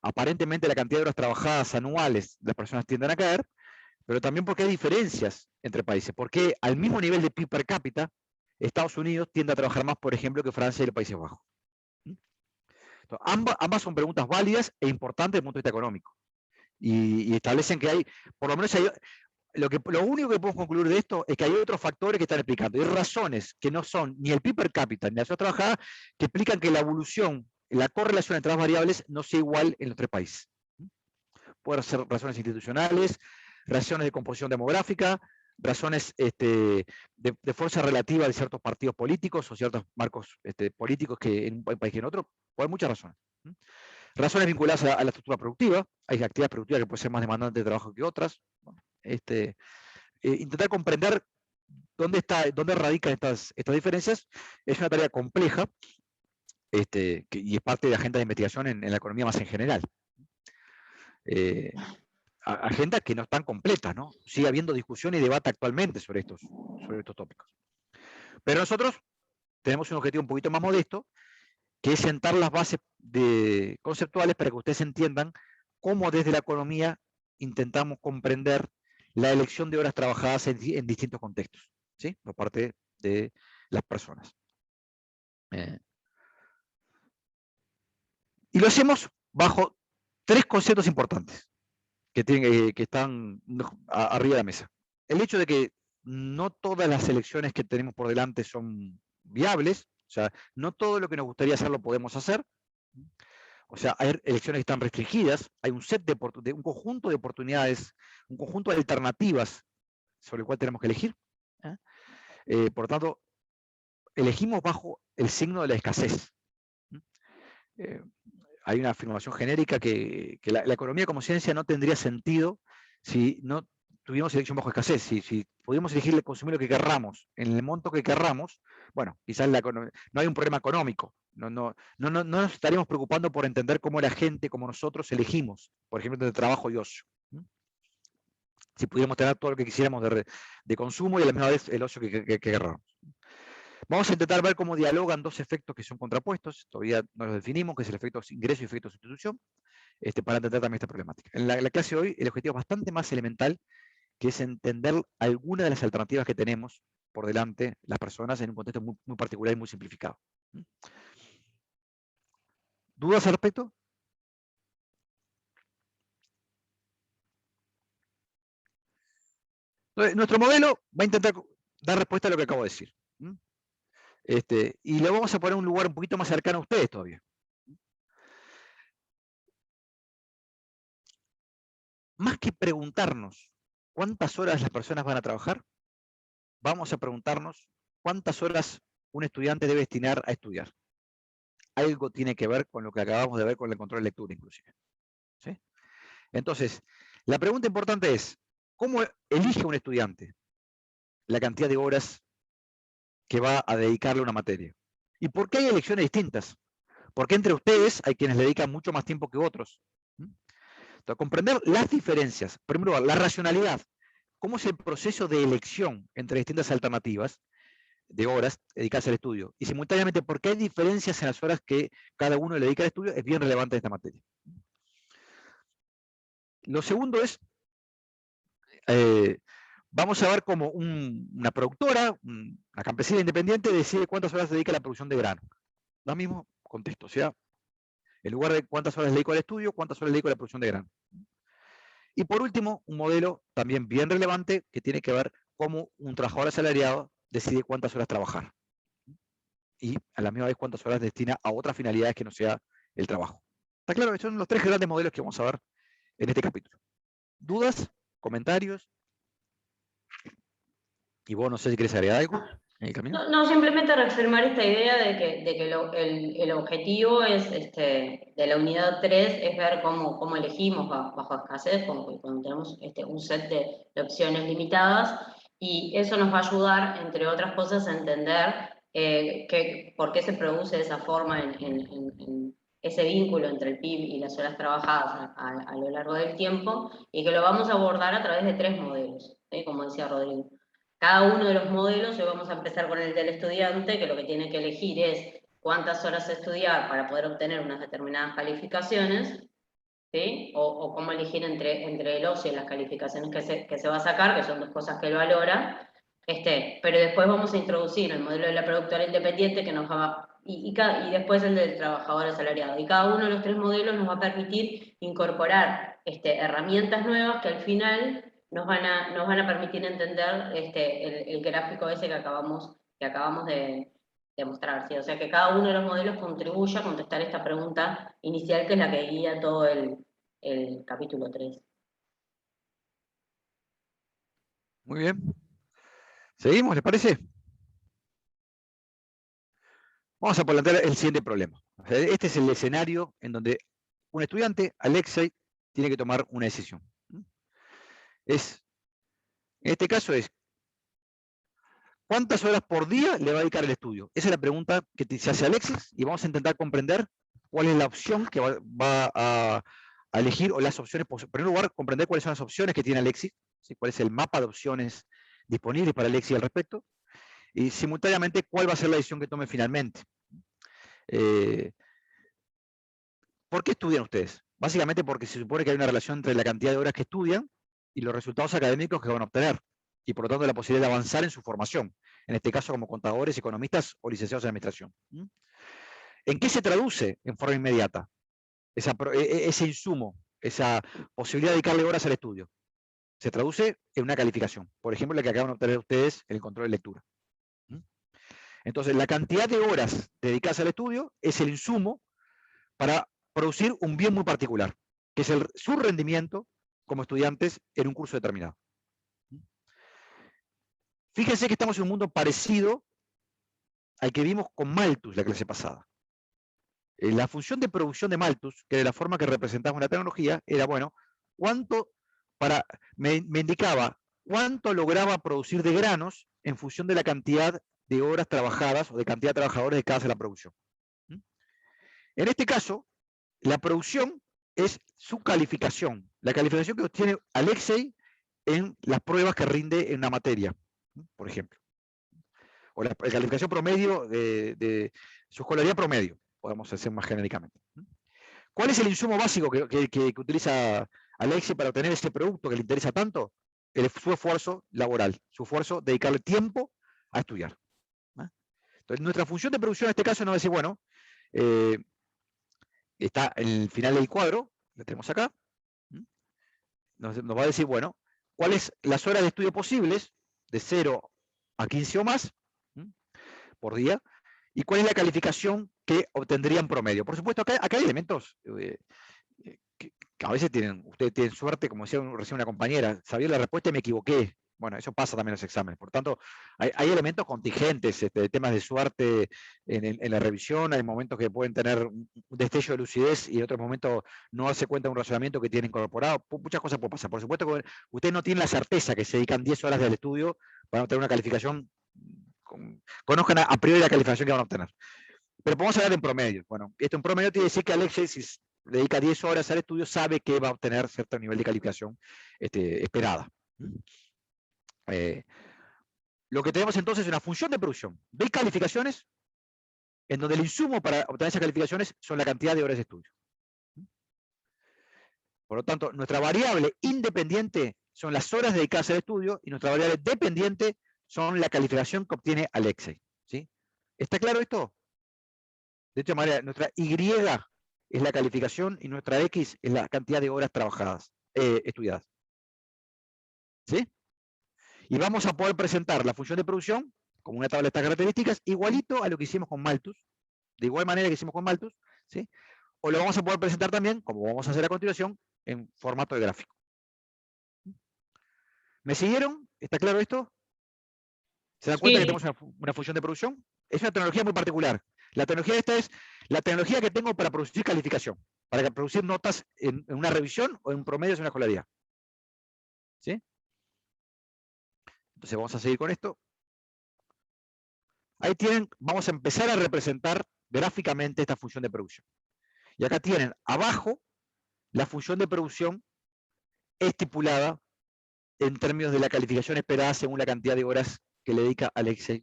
aparentemente la cantidad de horas trabajadas anuales de las personas tienden a caer, pero también porque hay diferencias entre países, porque al mismo nivel de PIB per cápita, Estados Unidos tiende a trabajar más, por ejemplo, que Francia y los Países Bajos. Entonces, ambas son preguntas válidas e importantes desde el punto de vista económico. Y establecen que hay, por lo menos lo único que podemos concluir de esto es que hay otros factores que están explicando. Hay razones que no son ni el PIB per cápita ni las horas trabajadas que explican que la evolución, la correlación entre las variables no sea igual en los tres países. Pueden ser razones institucionales, razones de composición demográfica, razones de fuerza relativa de ciertos partidos políticos o ciertos marcos políticos que en un país que en otro, hay muchas razones. Razones vinculadas a la estructura productiva, hay actividades productivas que pueden ser más demandantes de trabajo que otras. Bueno, intentar comprender dónde radican estas diferencias es una tarea compleja y es parte de agendas de investigación en la economía más en general. agendas que no están completas, ¿no? Sigue habiendo discusión y debate actualmente sobre estos tópicos. Pero nosotros tenemos un objetivo un poquito más modesto, que es sentar las bases conceptuales para que ustedes entiendan cómo desde la economía intentamos comprender la elección de horas trabajadas en distintos contextos, ¿sí? Por parte de las personas. Y lo hacemos bajo 3 conceptos importantes que están arriba de la mesa. El hecho de que no todas las elecciones que tenemos por delante son viables, o sea, no todo lo que nos gustaría hacer lo podemos hacer. O sea, hay elecciones que están restringidas, hay un conjunto de oportunidades, un conjunto de alternativas sobre el cual tenemos que elegir. Por lo tanto, elegimos bajo el signo de la escasez. Hay una afirmación genérica que la economía como ciencia no tendría sentido si no tuviéramos elección bajo escasez. Si pudiéramos elegir consumir lo que querramos, en el monto que querramos, bueno, quizás no hay un problema económico. No nos estaríamos preocupando por entender cómo la gente, como nosotros, elegimos, por ejemplo, entre trabajo y ocio. Si pudiéramos tener todo lo que quisiéramos de consumo y a la misma vez el ocio que querramos. Vamos a intentar ver cómo dialogan 2 efectos que son contrapuestos, todavía no los definimos, que es el efecto ingreso y el efecto sustitución, para entender también esta problemática. En la clase de hoy el objetivo es bastante más elemental, que es entender algunas de las alternativas que tenemos por delante las personas en un contexto muy, muy particular y muy simplificado. ¿Dudas al respecto? Entonces, nuestro modelo va a intentar dar respuesta a lo que acabo de decir. Y lo vamos a poner en un lugar un poquito más cercano a ustedes todavía. Más que preguntarnos cuántas horas las personas van a trabajar, vamos a preguntarnos cuántas horas un estudiante debe destinar a estudiar. Algo tiene que ver con lo que acabamos de ver con el control de lectura, inclusive. ¿Sí? Entonces, la pregunta importante es, ¿cómo elige un estudiante la cantidad de horas que va a dedicarle a una materia? ¿Y por qué hay elecciones distintas? Porque entre ustedes hay quienes le dedican mucho más tiempo que otros. Entonces, comprender las diferencias, primero la racionalidad, cómo es el proceso de elección entre distintas alternativas de horas dedicadas al estudio, y simultáneamente por qué hay diferencias en las horas que cada uno le dedica al estudio, es bien relevante en esta materia. Lo segundo es, vamos a ver cómo una productora, una campesina independiente, decide cuántas horas dedica a la producción de grano. Lo mismo contexto, o sea, en lugar de cuántas horas dedico al estudio, cuántas horas dedico a la producción de grano. Y por último, un modelo también bien relevante que tiene que ver cómo un trabajador asalariado decide cuántas horas trabajar. Y a la misma vez cuántas horas destina a otras finalidades que no sea el trabajo. ¿Está claro? Estos son los 3 grandes modelos que vamos a ver en este capítulo. ¿Dudas? ¿Comentarios? Y vos no sé si querés agregar algo en el camino. No, simplemente reafirmar esta idea de que el objetivo es, de la unidad 3 es ver cómo elegimos bajo escasez, cuando tenemos un set de opciones limitadas, y eso nos va a ayudar, entre otras cosas, a entender por qué se produce de esa forma en ese vínculo entre el PIB y las horas trabajadas a lo largo del tiempo, y que lo vamos a abordar a través de 3 modelos, como decía Rodrigo. Cada uno de los modelos, hoy vamos a empezar con el del estudiante, que lo que tiene que elegir es cuántas horas estudiar para poder obtener unas determinadas calificaciones, ¿sí? O cómo elegir entre el ocio y las calificaciones que se va a sacar, que son 2 cosas que él valora. Pero después vamos a introducir el modelo de la productora independiente, que nos va y después el del trabajador asalariado. Y cada uno de los 3 modelos nos va a permitir incorporar herramientas nuevas que al final nos van a permitir entender el gráfico ese que acabamos de mostrar. ¿Sí? O sea que cada uno de los modelos contribuye a contestar esta pregunta inicial, que es la que guía todo el capítulo 3. Muy bien. ¿Seguimos? ¿Les parece? Vamos a plantear el siguiente problema. O sea, este es el escenario en donde un estudiante, Alexei, tiene que tomar una decisión. En este caso es, ¿cuántas horas por día le va a dedicar al estudio? Esa es la pregunta que se hace Alexis, y vamos a intentar comprender cuál es la opción que va a a elegir o las opciones, en primer lugar, comprender cuáles son las opciones que tiene Alexis, ¿sí? Cuál es el mapa de opciones disponibles para Alexis al respecto, y simultáneamente cuál va a ser la decisión que tome finalmente. ¿Por qué estudian ustedes? Básicamente porque se supone que hay una relación entre la cantidad de horas que estudian y los resultados académicos que van a obtener, y por lo tanto la posibilidad de avanzar en su formación, en este caso como contadores, economistas o licenciados en administración. ¿En qué se traduce en forma inmediata ese insumo, esa posibilidad de dedicarle horas al estudio? Se traduce en una calificación, por ejemplo la que acaban de obtener ustedes en el control de lectura. Entonces la cantidad de horas dedicadas al estudio es el insumo para producir un bien muy particular, que es su rendimiento como estudiantes en un curso determinado. Fíjense que estamos en un mundo parecido al que vimos con Malthus la clase pasada. La función de producción de Malthus, que de la forma que representaba una tecnología, era, bueno, me indicaba cuánto lograba producir de granos en función de la cantidad de horas trabajadas o de cantidad de trabajadores dedicados a la producción. En este caso, la producción es su calificación, la calificación que obtiene Alexei en las pruebas que rinde en una materia, por ejemplo. O la calificación promedio de su escolaridad promedio, podemos hacer más genéricamente. ¿Cuál es el insumo básico que utiliza Alexei para obtener ese producto que le interesa tanto? Su esfuerzo laboral, su esfuerzo de dedicarle tiempo a estudiar. Entonces, nuestra función de producción en este caso nos va a decir, bueno, está en el final del cuadro, lo tenemos acá, nos va a decir, bueno, cuáles las horas de estudio posibles, de 0 a 15 o más, por día, y cuál es la calificación que obtendría en promedio. Por supuesto, acá hay elementos que a veces ustedes tienen suerte, como decía recién una compañera, sabía la respuesta y me equivoqué. Bueno, eso pasa también en los exámenes. Por tanto, hay elementos contingentes, temas de suerte en la revisión, hay momentos que pueden tener un destello de lucidez y en otros momentos no darse cuenta de un razonamiento que tienen incorporado. Muchas cosas pueden pasar. Por supuesto que ustedes no tienen la certeza que se dedican 10 horas del estudio para obtener una calificación, conozcan a priori la calificación que van a obtener. Pero podemos hablar en promedio. Bueno, esto en promedio tiene que decir que Alexei, si dedica 10 horas al estudio, sabe que va a obtener cierto nivel de calificación esperada. Lo que tenemos entonces es una función de producción de calificaciones, en donde el insumo para obtener esas calificaciones son la cantidad de horas de estudio. Por lo tanto, nuestra variable independiente son las horas dedicadas al estudio y nuestra variable dependiente son la calificación que obtiene Alexei. ¿Sí? ¿Está claro esto? De esta manera, nuestra Y es la calificación y nuestra X es la cantidad de horas trabajadas, estudiadas. ¿Sí? Y vamos a poder presentar la función de producción como una tabla de estas características, igualito a lo que hicimos con Malthus, de igual manera que hicimos con Malthus, ¿sí? O lo vamos a poder presentar también, como vamos a hacer a continuación, en formato de gráfico. ¿Me siguieron? ¿Está claro esto? ¿Se dan cuenta que tenemos una función de producción? Es una tecnología muy particular. La tecnología esta es la tecnología que tengo para producir calificación, para producir notas en una revisión o en promedio de una escolaridad. ¿Sí? Entonces vamos a seguir con esto. Ahí tienen, vamos a empezar a representar gráficamente esta función de producción. Y acá tienen abajo la función de producción estipulada en términos de la calificación esperada según la cantidad de horas que le dedica Alexei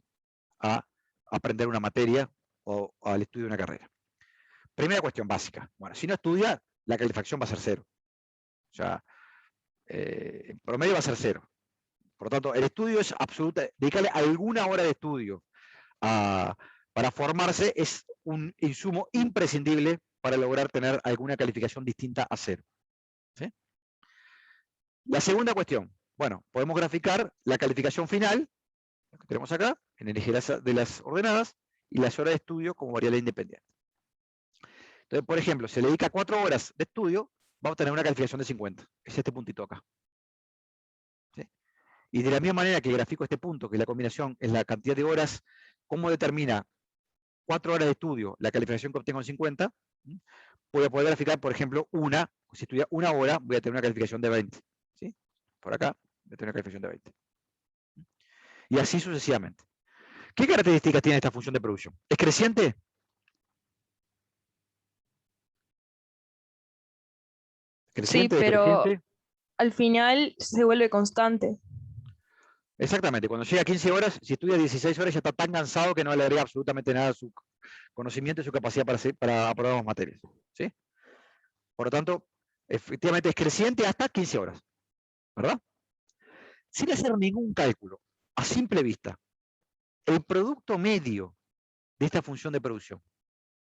a aprender una materia o al estudio de una carrera. Primera cuestión básica. Bueno, si no estudia, la calificación va a ser 0. O sea, en promedio va a ser 0. Por lo tanto, el estudio es absoluta. Dedicarle alguna hora de estudio para formarse es un insumo imprescindible para lograr tener alguna calificación distinta a 0. ¿Sí? La segunda cuestión. Bueno, podemos graficar la calificación final, lo que tenemos acá, en el eje de las ordenadas, y las horas de estudio como variable independiente. Entonces, por ejemplo, si le dedica 4 horas de estudio, va a obtener una calificación de 50. Es este puntito acá. ¿Sí? Y de la misma manera que grafico este punto, que la combinación es la cantidad de horas, ¿cómo determina 4 horas de estudio la calificación que obtengo en 50? Voy a poder graficar, por ejemplo, si estudia 1 hora, voy a tener una calificación de 20. ¿Sí? Por acá, voy a tener una calificación de 20. Y así sucesivamente. ¿Qué características tiene esta función de producción? ¿Es creciente? Creciente, pero decreciente. al final se vuelve constante. Exactamente, cuando llega a 15 horas, si estudia 16 horas ya está tan cansado que no le agrega absolutamente nada a su conocimiento y su capacidad para aprobar las materias. ¿Sí? Por lo tanto, efectivamente es creciente hasta 15 horas, ¿verdad? Sin hacer ningún cálculo, a simple vista, el producto medio de esta función de producción,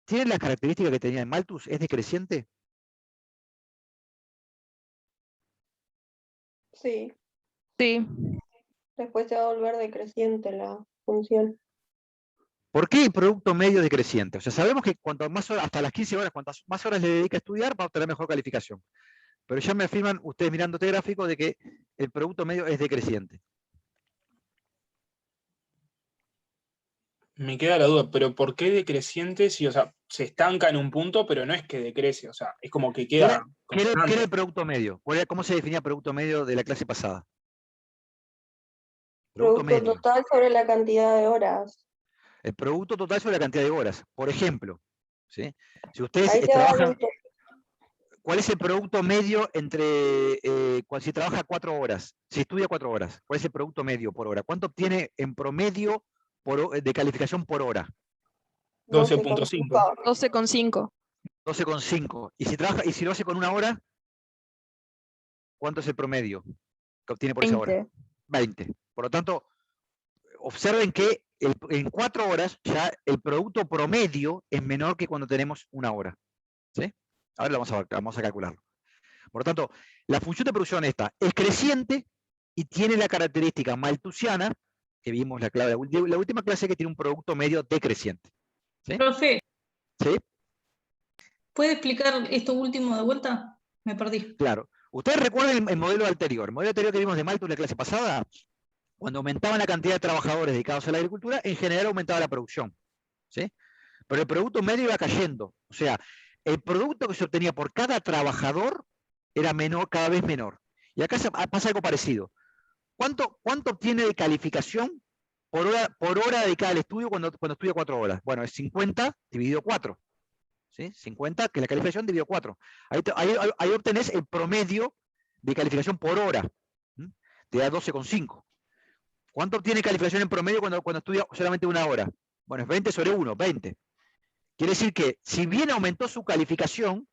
¿tiene la característica que tenía en Malthus? ¿Es decreciente? Sí, Sí, después se va a volver decreciente la función. ¿Por qué el producto medio es decreciente? O sea, sabemos que cuanto más horas, hasta las 15 horas, cuantas más horas le dedica a estudiar, va a obtener mejor calificación. Pero ya me afirman ustedes mirando este gráfico de que el producto medio es decreciente. Me queda la duda, pero ¿por qué decreciente si, o sea, se estanca en un punto, pero no es que decrece, o sea, es como que ¿Qué era, queda qué era constante? el producto medio? ¿Cómo se definía producto medio de la clase pasada? Producto Producto medio. total sobre la cantidad de horas. El producto total sobre la cantidad de horas. Por ejemplo, ¿sí? Si ustedes Ahí te va a dar trabajan, ¿cuál es el producto medio entre, si trabaja 4 horas? Si estudia 4 horas, ¿cuál es el producto medio por hora? ¿Cuánto obtiene en promedio de calificación por hora? 12.5. 12,5. 12,5. Y si lo hace con 1 hora, ¿cuánto es el promedio que obtiene por esa hora? 20. 20. Por lo tanto, observen que en 4 horas ya el producto promedio es menor que cuando tenemos 1 hora. ¿Sí? Ahora vamos a calcularlo. Por lo tanto, la función de producción esta es creciente y tiene la característica malthusiana, que vimos la última clase, que tiene un producto medio decreciente. ¿Sí? Profe, ¿Sí? ¿puede explicar esto último de vuelta? Me perdí. Claro. Ustedes recuerdan el modelo anterior. El modelo anterior que vimos de Malthus en la clase pasada, cuando aumentaban la cantidad de trabajadores dedicados a la agricultura, en general aumentaba la producción. ¿Sí? Pero el producto medio iba cayendo. O sea, el producto que se obtenía por cada trabajador era menor, cada vez menor. Y acá pasa algo parecido. ¿Cuánto obtiene de calificación por hora dedicada al estudio cuando estudia 4 horas? Bueno, es 50 dividido 4. ¿Sí? 50, que es la calificación, dividido 4. Ahí obtenés el promedio de calificación por hora. ¿Mm? Te da 12,5. ¿Cuánto obtiene calificación en promedio cuando estudia solamente 1 hora? Bueno, es 20 sobre 1, 20. Quiere decir que, si bien aumentó su calificación,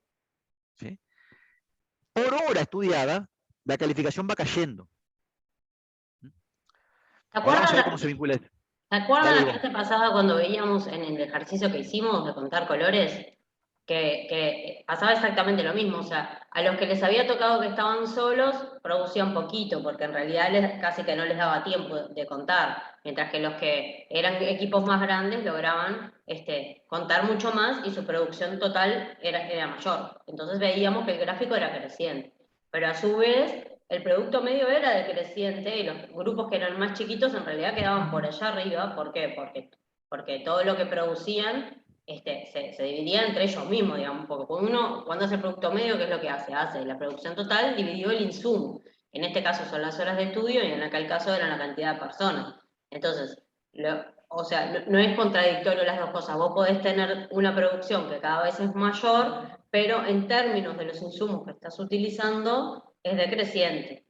¿sí?, por hora estudiada, la calificación va cayendo. Ahora vamos a ver cómo se vincula esto. ¿Se acuerdan Dale, la Ivonne. clase pasada cuando veíamos en el ejercicio que hicimos de contar colores? Que pasaba exactamente lo mismo, o sea, a los que les había tocado que estaban solos, producían poquito, porque en realidad casi que no les daba tiempo de contar, mientras que los que eran equipos más grandes lograban contar mucho más y su producción total era mayor. Entonces veíamos que el gráfico era creciente, pero a su vez el producto medio era decreciente y los grupos que eran más chiquitos en realidad quedaban por allá arriba. ¿Por qué? Porque todo lo que producían se dividía entre ellos mismos, digamos, porque cuando hace el producto medio, ¿qué es lo que hace? Hace la producción total dividido el insumo. En este caso son las horas de estudio y en aquel caso era la cantidad de personas. Entonces, o sea, no es contradictorio las dos cosas. Vos podés tener una producción que cada vez es mayor, pero en términos de los insumos que estás utilizando, es decreciente.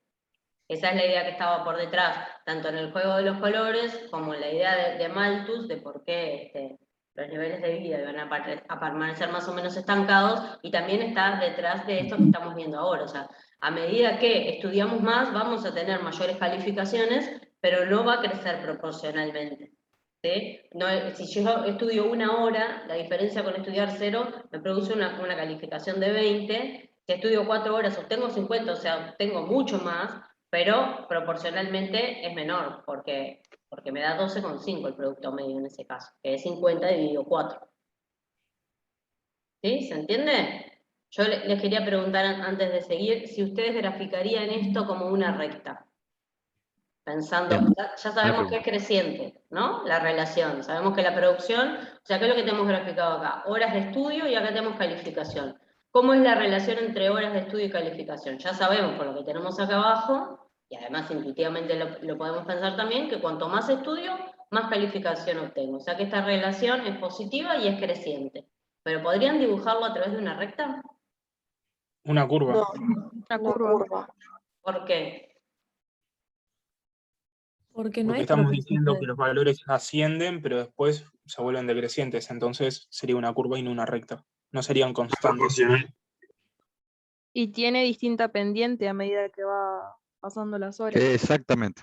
Esa es la idea que estaba por detrás, tanto en el juego de los colores, como en la idea de Malthus, de por qué los niveles de vida van a permanecer más o menos estancados, y también está detrás de esto que estamos viendo ahora. O sea, a medida que estudiamos más, vamos a tener mayores calificaciones, pero no va a crecer proporcionalmente. ¿Sí? No, si yo estudio 1 hora, la diferencia con estudiar 0 me produce una calificación de 20. Si estudio 4 horas obtengo 50, o sea, obtengo mucho más, pero proporcionalmente es menor, porque me da 12,5 el producto medio en ese caso, que es 50 dividido 4. ¿Sí? ¿Se entiende? Yo les quería preguntar antes de seguir si ustedes graficarían esto como una recta. Pensando, Bien, ya sabemos que es creciente, ¿no? La relación, sabemos que la producción, o sea, ¿qué es lo que tenemos graficado acá? Horas de estudio y acá tenemos calificación. ¿Cómo es la relación entre horas de estudio y calificación? Ya sabemos por lo que tenemos acá abajo, y además intuitivamente lo podemos pensar también, que cuanto más estudio, más calificación obtengo. O sea que esta relación es positiva y es creciente. ¿Pero podrían dibujarlo a través de una recta? Una curva. No, Una una curva. curva. ¿Por qué? Porque no Porque hay estamos diciendo que progresión. los valores ascienden, pero después se vuelven decrecientes. Entonces sería una curva y no una recta. No serían constantes. Y tiene distinta pendiente a medida que va pasando las horas. Exactamente.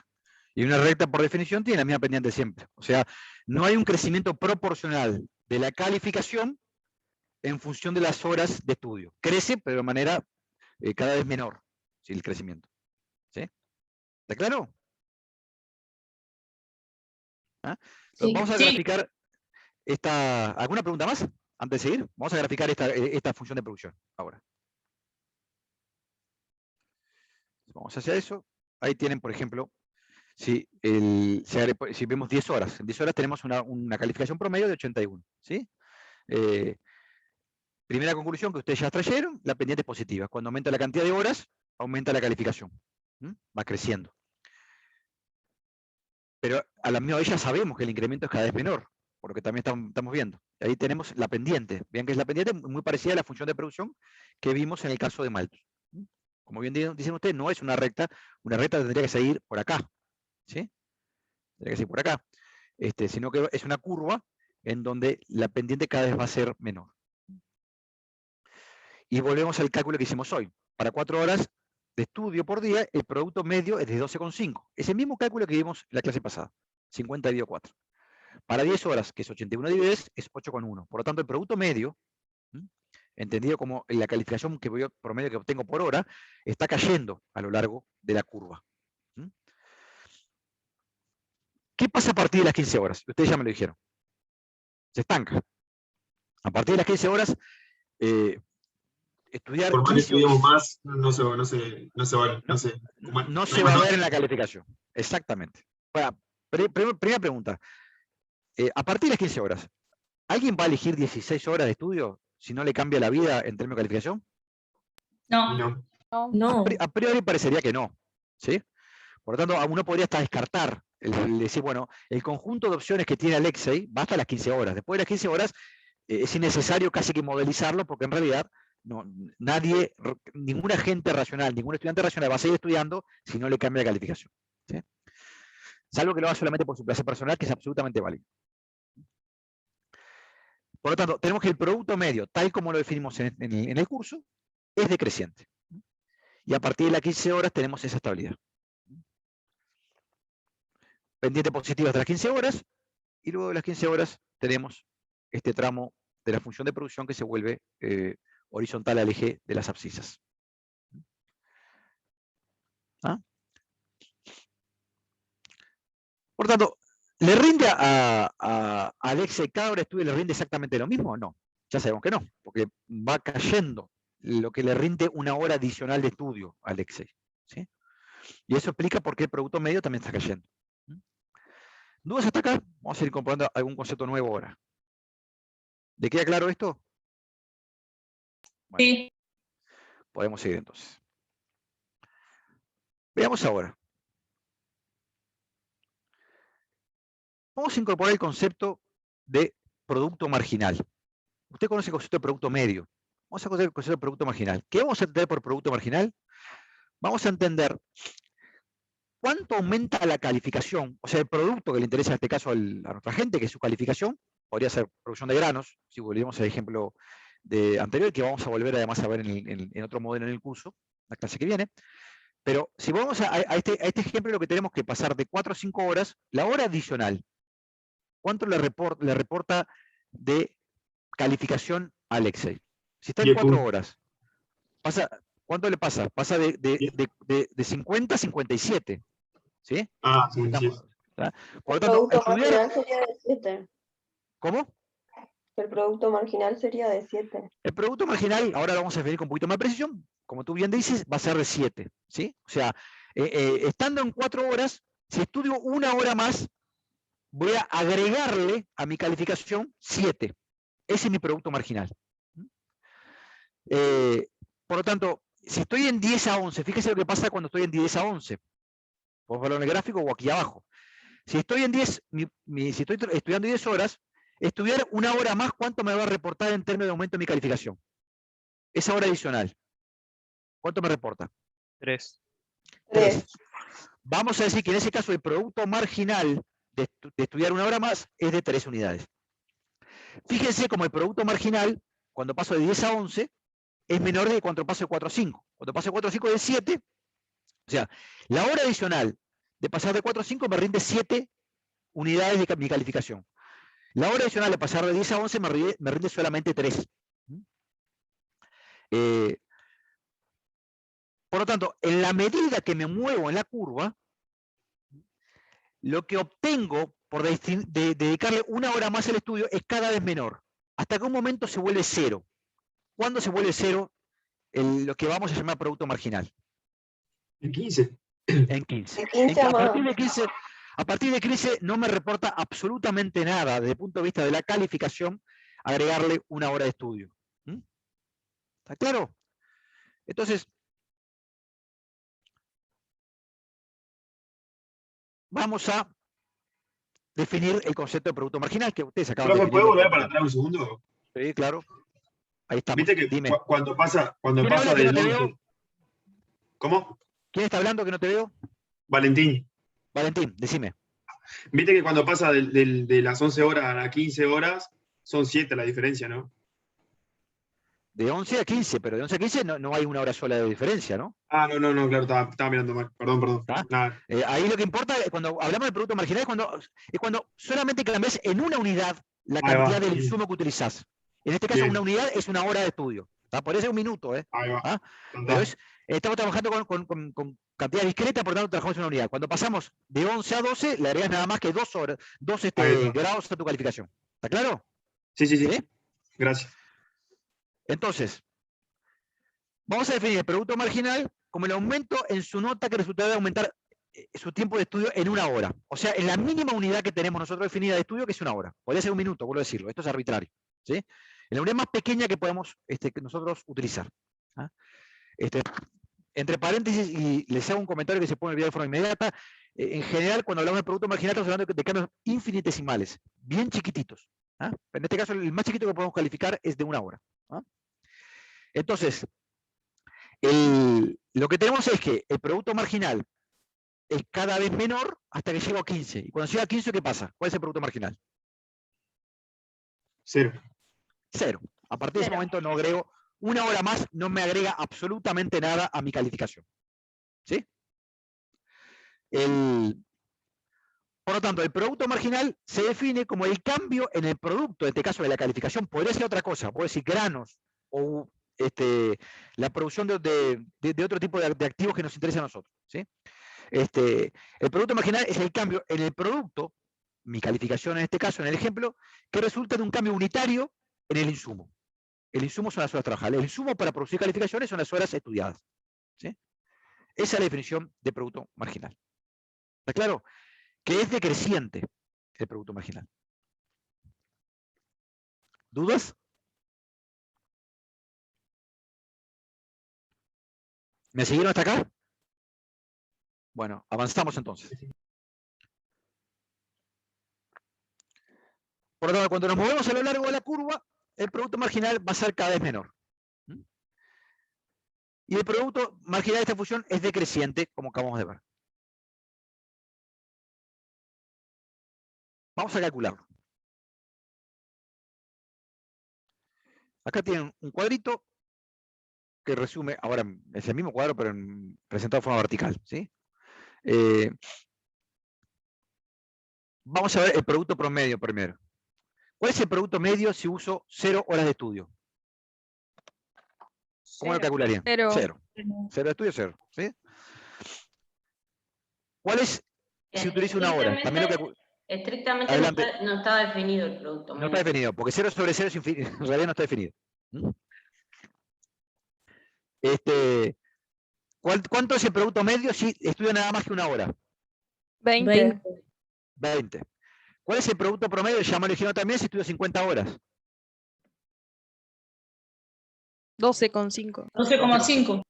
Y una recta, por definición, tiene la misma pendiente siempre. O sea, no hay un crecimiento proporcional de la calificación en función de las horas de estudio. Crece, pero de manera cada vez menor, ¿sí? El crecimiento. ¿Sí? ¿Está claro? ¿Ah? Sí. Vamos a Sí. graficar esta... ¿Alguna pregunta más? Antes de seguir, vamos a graficar esta función de producción ahora. Vamos hacia eso. Ahí tienen, por ejemplo, si vemos 10 horas. En 10 horas tenemos una calificación promedio de 81. ¿Sí? Primera conclusión que ustedes ya extrayeron, la pendiente es positiva. Cuando aumenta la cantidad de horas, aumenta la calificación. Va creciendo. Pero a la misma vez ya sabemos que el incremento es cada vez menor, por lo que también estamos viendo. Ahí tenemos la pendiente. Vean que es la pendiente muy parecida a la función de producción que vimos en el caso de Malthus. Como bien dicen ustedes, no es una recta tendría que seguir por acá. ¿Sí? Tendría que seguir por acá. Sino que es una curva en donde la pendiente cada vez va a ser menor. Y volvemos al cálculo que hicimos hoy. Para 4 horas de estudio por día, el producto medio es de 12,5. Es el mismo cálculo que vimos en la clase pasada. 50 dividido 4. Para 10 horas, que es 81 dividido 10, es 8,1. Por lo tanto, el producto medio, entendido como la calificación promedio que obtengo por hora, está cayendo a lo largo de la curva. ¿Qué pasa a partir de las 15 horas? Ustedes ya me lo dijeron. Se estanca. A partir de las 15 horas, estudiar Por más que 15 estudiamos horas más, no se va a ver en la calificación. Exactamente. Primera pregunta. A partir de las 15 horas, ¿alguien va a elegir 16 horas de estudio si no le cambia la vida en términos de calificación? No. No. A priori parecería que no. ¿Sí? Por lo tanto, uno podría hasta descartar, decir, bueno, el conjunto de opciones que tiene Alexei va hasta las 15 horas. Después de las 15 horas es innecesario casi que modelizarlo porque en realidad ningún agente racional, ningún estudiante racional va a seguir estudiando si no le cambia la calificación. ¿Sí? Salvo que lo haga solamente por su placer personal, que es absolutamente válido. Por lo tanto, tenemos que el producto medio, tal como lo definimos en el curso, es decreciente. Y a partir de las 15 horas tenemos esa estabilidad. Pendiente positiva hasta las 15 horas, y luego de las 15 horas tenemos este tramo de la función de producción que se vuelve horizontal al eje de las abscisas. ¿Ah? Por tanto, ¿le rinde a Alexei cada hora de estudio, le rinde exactamente lo mismo o no? Ya sabemos que no, porque va cayendo lo que le rinde una hora adicional de estudio a Alexei. ¿Sí? Y eso explica por qué el producto medio también está cayendo. ¿Dudas hasta acá? Vamos a ir comprobando algún concepto nuevo ahora. ¿Le queda claro esto? Bueno, Sí. podemos seguir entonces. Veamos ahora. Vamos a incorporar el concepto de producto marginal. Usted conoce el concepto de producto medio. Vamos a conocer el concepto de producto marginal. ¿Qué vamos a entender por producto marginal? Vamos a entender cuánto aumenta la calificación, o sea, el producto que le interesa en este caso a nuestra gente, que es su calificación, podría ser producción de granos, si volvemos al ejemplo anterior, que vamos a volver además a ver en otro modelo en el curso, la clase que viene. Pero si vamos a este ejemplo, lo que tenemos que pasar de 4 a 5 horas, la hora adicional, ¿cuánto le reporta de calificación a Alexei? Si está en 4 horas, ¿cuánto le pasa? Pasa de 50 a 57. ¿Sí? Ah, sí, sí. Por lo El tanto, producto marginal sería de 7. ¿Cómo? El producto marginal sería de 7. El producto marginal, ahora lo vamos a definir con un poquito más de precisión, como tú bien dices, va a ser de 7. ¿Sí? O sea, estando en 4 horas, si estudio una hora más, voy a agregarle a mi calificación 7. Ese es mi producto marginal. Por lo tanto, si estoy en 10 a 11, fíjese lo que pasa cuando estoy en 10 a 11. Puedo verlo en el gráfico o aquí abajo. Si estoy en 10, si estoy estudiando 10 horas, estudiar una hora más, ¿cuánto me va a reportar en términos de aumento de mi calificación? Esa hora adicional. ¿Cuánto me reporta? 3. 3. Vamos a decir que en ese caso el producto marginal de estudiar una hora más es de 3 unidades. Fíjense como el producto marginal, cuando paso de 10 a 11, es menor de cuando paso de 4 a 5. Cuando paso de 4 a 5 es de 7. O sea, la hora adicional de pasar de 4 a 5 me rinde 7 unidades de mi calificación. La hora adicional de pasar de 10 a 11 me rinde solamente 3. Por lo tanto, en la medida que me muevo en la curva, lo que obtengo por dedicarle una hora más al estudio es cada vez menor, hasta que un momento se vuelve 0. ¿Cuándo se vuelve 0? Lo que vamos a llamar producto marginal. En 15. En 15. En 15 A más. partir de 15 no me reporta absolutamente nada desde el punto de vista de la calificación agregarle una hora de estudio. ¿Está claro? Entonces, vamos a definir el concepto de producto marginal que ustedes acaban de Profe, definir. ¿puedo volver para atrás un segundo? Sí, claro. Ahí estamos. Viste que Dime. cuando pasa ¿Quién habla que del no te 11. veo? ¿Cómo? ¿Quién está hablando que no te veo? Valentín. Valentín, decime. Viste que cuando pasa de las 11 horas a las 15 horas, son 7 la diferencia, ¿no? De 11 a 15, pero de 11 a 15 no hay una hora sola de diferencia, ¿no? Ah, no, claro, estaba mirando mal. Perdón. Nada. Ahí lo que importa, cuando hablamos de producto marginal, es cuando solamente cambias en una unidad la Ahí va, cantidad del sí. insumo que utilizás. En este caso, Bien. una unidad es una hora de estudio. Podría ser un minuto, ¿eh? Ahí va. Pero estamos trabajando con cantidad discreta, por lo tanto trabajamos en una unidad. Cuando pasamos de 11 a 12, le agregas nada más que 2 horas, 2 Ahí está. grados a tu calificación. ¿Está claro? Sí. Gracias. Entonces, vamos a definir el producto marginal como el aumento en su nota que resultará de aumentar su tiempo de estudio en una hora. O sea, en la mínima unidad que tenemos nosotros definida de estudio, que es una hora. Podría ser un minuto, vuelvo a decirlo. Esto es arbitrario. ¿Sí? En la unidad más pequeña que podemos que nosotros utilizar. Entre paréntesis, y les hago un comentario que se puede olvidar de forma inmediata, en general, cuando hablamos de producto marginal, estamos hablando de cambios infinitesimales, bien chiquititos. En este caso, el más chiquito que podemos calificar es de una hora. Entonces, lo que tenemos es que el producto marginal es cada vez menor hasta que llega a 15. Y cuando llega a 15, ¿qué pasa? ¿Cuál es el producto marginal? 0. 0. A partir de ese momento no agrego, una hora más no me agrega absolutamente nada a mi calificación. ¿Sí? Por lo tanto, el producto marginal se define como el cambio en el producto, en este caso de la calificación. Podría ser otra cosa, puede ser granos o la producción de otro tipo de activos que nos interesa a nosotros. ¿Sí? El producto marginal es el cambio en el producto, mi calificación en este caso, en el ejemplo, que resulta de un cambio unitario en el insumo. El insumo son las horas trabajadas. El insumo para producir calificaciones son las horas estudiadas. ¿Sí? Esa es la definición de producto marginal. ¿Está claro? Que es decreciente el producto marginal. ¿Dudas? ¿Me siguieron hasta acá? Bueno, avanzamos entonces. Por lo tanto, cuando nos movemos a lo largo de la curva, el producto marginal va a ser cada vez menor. Y el producto marginal de esta función es decreciente, como acabamos de ver. Vamos a calcularlo. Acá tienen un cuadrito que resume, ahora es el mismo cuadro, pero presentado de forma vertical. ¿Sí? Vamos a ver el producto promedio primero. ¿Cuál es el producto medio si uso 0 horas de estudio? ¿Cómo lo calcularían? 0. 0. 0 de estudio, 0. ¿Sí? ¿Cuál es si utilizo una hora? También lo Estrictamente no está definido el producto medio. No está definido, porque 0 sobre 0 es infinito, en realidad no está definido. ¿Cuánto es el producto medio si estudio nada más que una hora? 20. 20. ¿Cuál es el producto promedio? Ya me originó también si estudio 50 horas. 12,5. 12,5.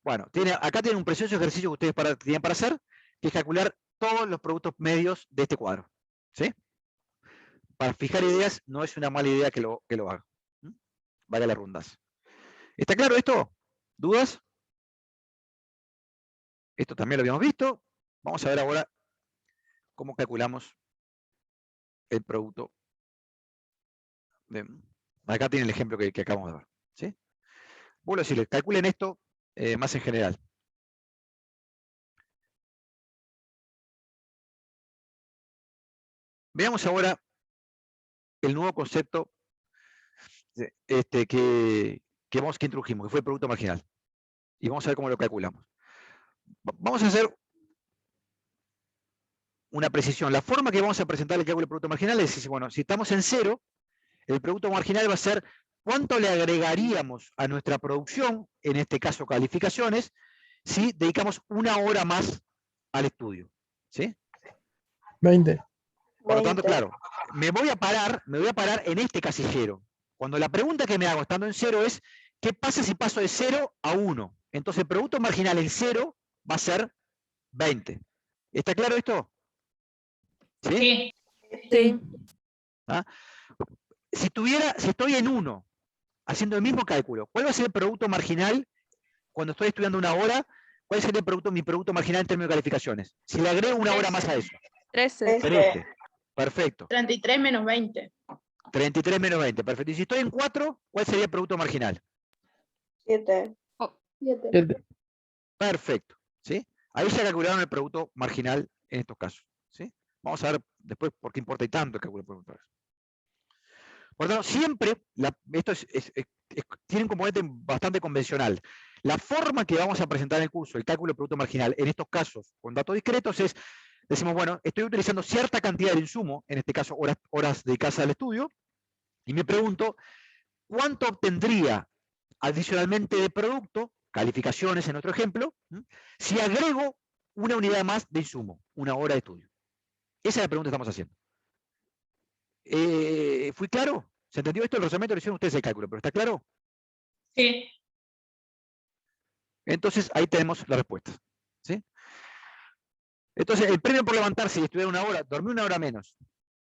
Bueno, acá tienen un precioso ejercicio que ustedes tienen para hacer, que es calcular todos los productos medios de este cuadro. ¿Sí? Para fijar ideas, no es una mala idea que lo haga. Vaya la redundancia. ¿Está claro esto? ¿Dudas? Esto también lo habíamos visto. Vamos a ver ahora cómo calculamos el producto. Acá tiene el ejemplo que acabamos de ver. ¿Sí? Vuelvo a decirles, calculen esto más en general. Veamos ahora el nuevo concepto que introdujimos, que fue el producto marginal. Y vamos a ver cómo lo calculamos. Vamos a hacer una precisión. La forma que vamos a presentar el cálculo del producto marginal es, bueno, si estamos en 0, el producto marginal va a ser cuánto le agregaríamos a nuestra producción, en este caso calificaciones, si dedicamos 1 hora más al estudio. ¿Sí? 20. Por lo tanto, claro, me voy a parar en este casillero. Cuando la pregunta que me hago estando en 0 es, ¿qué pasa si paso de 0 a 1? Entonces el producto marginal en 0 va a ser 20. ¿Está claro esto? ¿Sí? Sí. ¿Ah? Si estoy en 1, haciendo el mismo cálculo, ¿cuál va a ser el producto marginal cuando estoy estudiando 1 hora? ¿Cuál sería mi producto marginal en términos de calificaciones? Si le agrego 1 hora más a eso. 13. 13. Perfecto. 33 menos 20. 33 menos 20. Perfecto. Y si estoy en 4, ¿cuál sería el producto marginal? 7. 7. Perfecto. ¿Sí? Ahí ya calcularon el producto marginal en estos casos. ¿Sí? Vamos a ver después por qué importa y tanto el cálculo del producto marginal. Por lo tanto, siempre, esto tiene un componente bastante convencional. La forma que vamos a presentar en el curso, el cálculo del producto marginal, en estos casos, con datos discretos, es, decimos, bueno, estoy utilizando cierta cantidad de insumo, en este caso horas dedicadas al estudio, y me pregunto, ¿cuánto obtendría adicionalmente de producto, calificaciones en otro ejemplo, si agrego una unidad más de insumo, 1 hora de estudio? Esa es la pregunta que estamos haciendo. ¿Fui claro? ¿Se entendió esto? El razonamiento lo hicieron ustedes el cálculo, pero ¿está claro? Sí. Entonces, ahí tenemos la respuesta. ¿Sí? Entonces, el premio por levantarse y estudiar 1 hora, dormir 1 hora menos,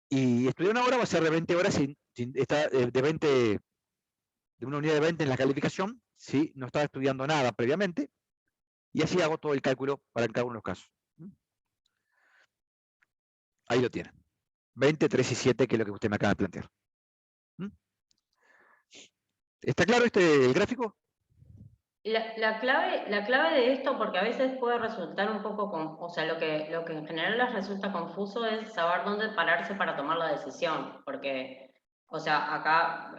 y estudiar 1 hora va a ser de 20 horas de una unidad de 20 en la calificación, si no estaba estudiando nada previamente, y así hago todo el cálculo para cada uno de los casos. Ahí lo tienen. 20, 3 y 7, que es lo que usted me acaba de plantear. ¿Está claro el gráfico? La clave de esto, porque a veces puede resultar un poco, o sea, lo que en general les resulta confuso es saber dónde pararse para tomar la decisión, porque, o sea, acá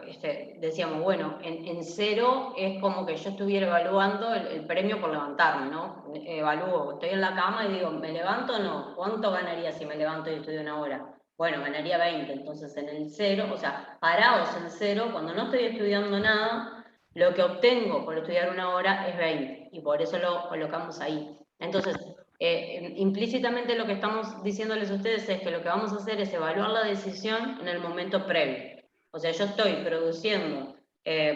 decíamos, bueno, en 0 es como que yo estuviera evaluando el premio por levantarme, ¿no? Evalúo, estoy en la cama y digo, ¿me levanto o no? ¿Cuánto ganaría si me levanto y estudio 1 hora? Bueno, ganaría 20, entonces en el 0, o sea, parados en 0, cuando no estoy estudiando nada, lo que obtengo por estudiar 1 hora es 20, y por eso lo colocamos ahí. Entonces, implícitamente lo que estamos diciéndoles a ustedes es que lo que vamos a hacer es evaluar la decisión en el momento previo. O sea, yo estoy produciendo,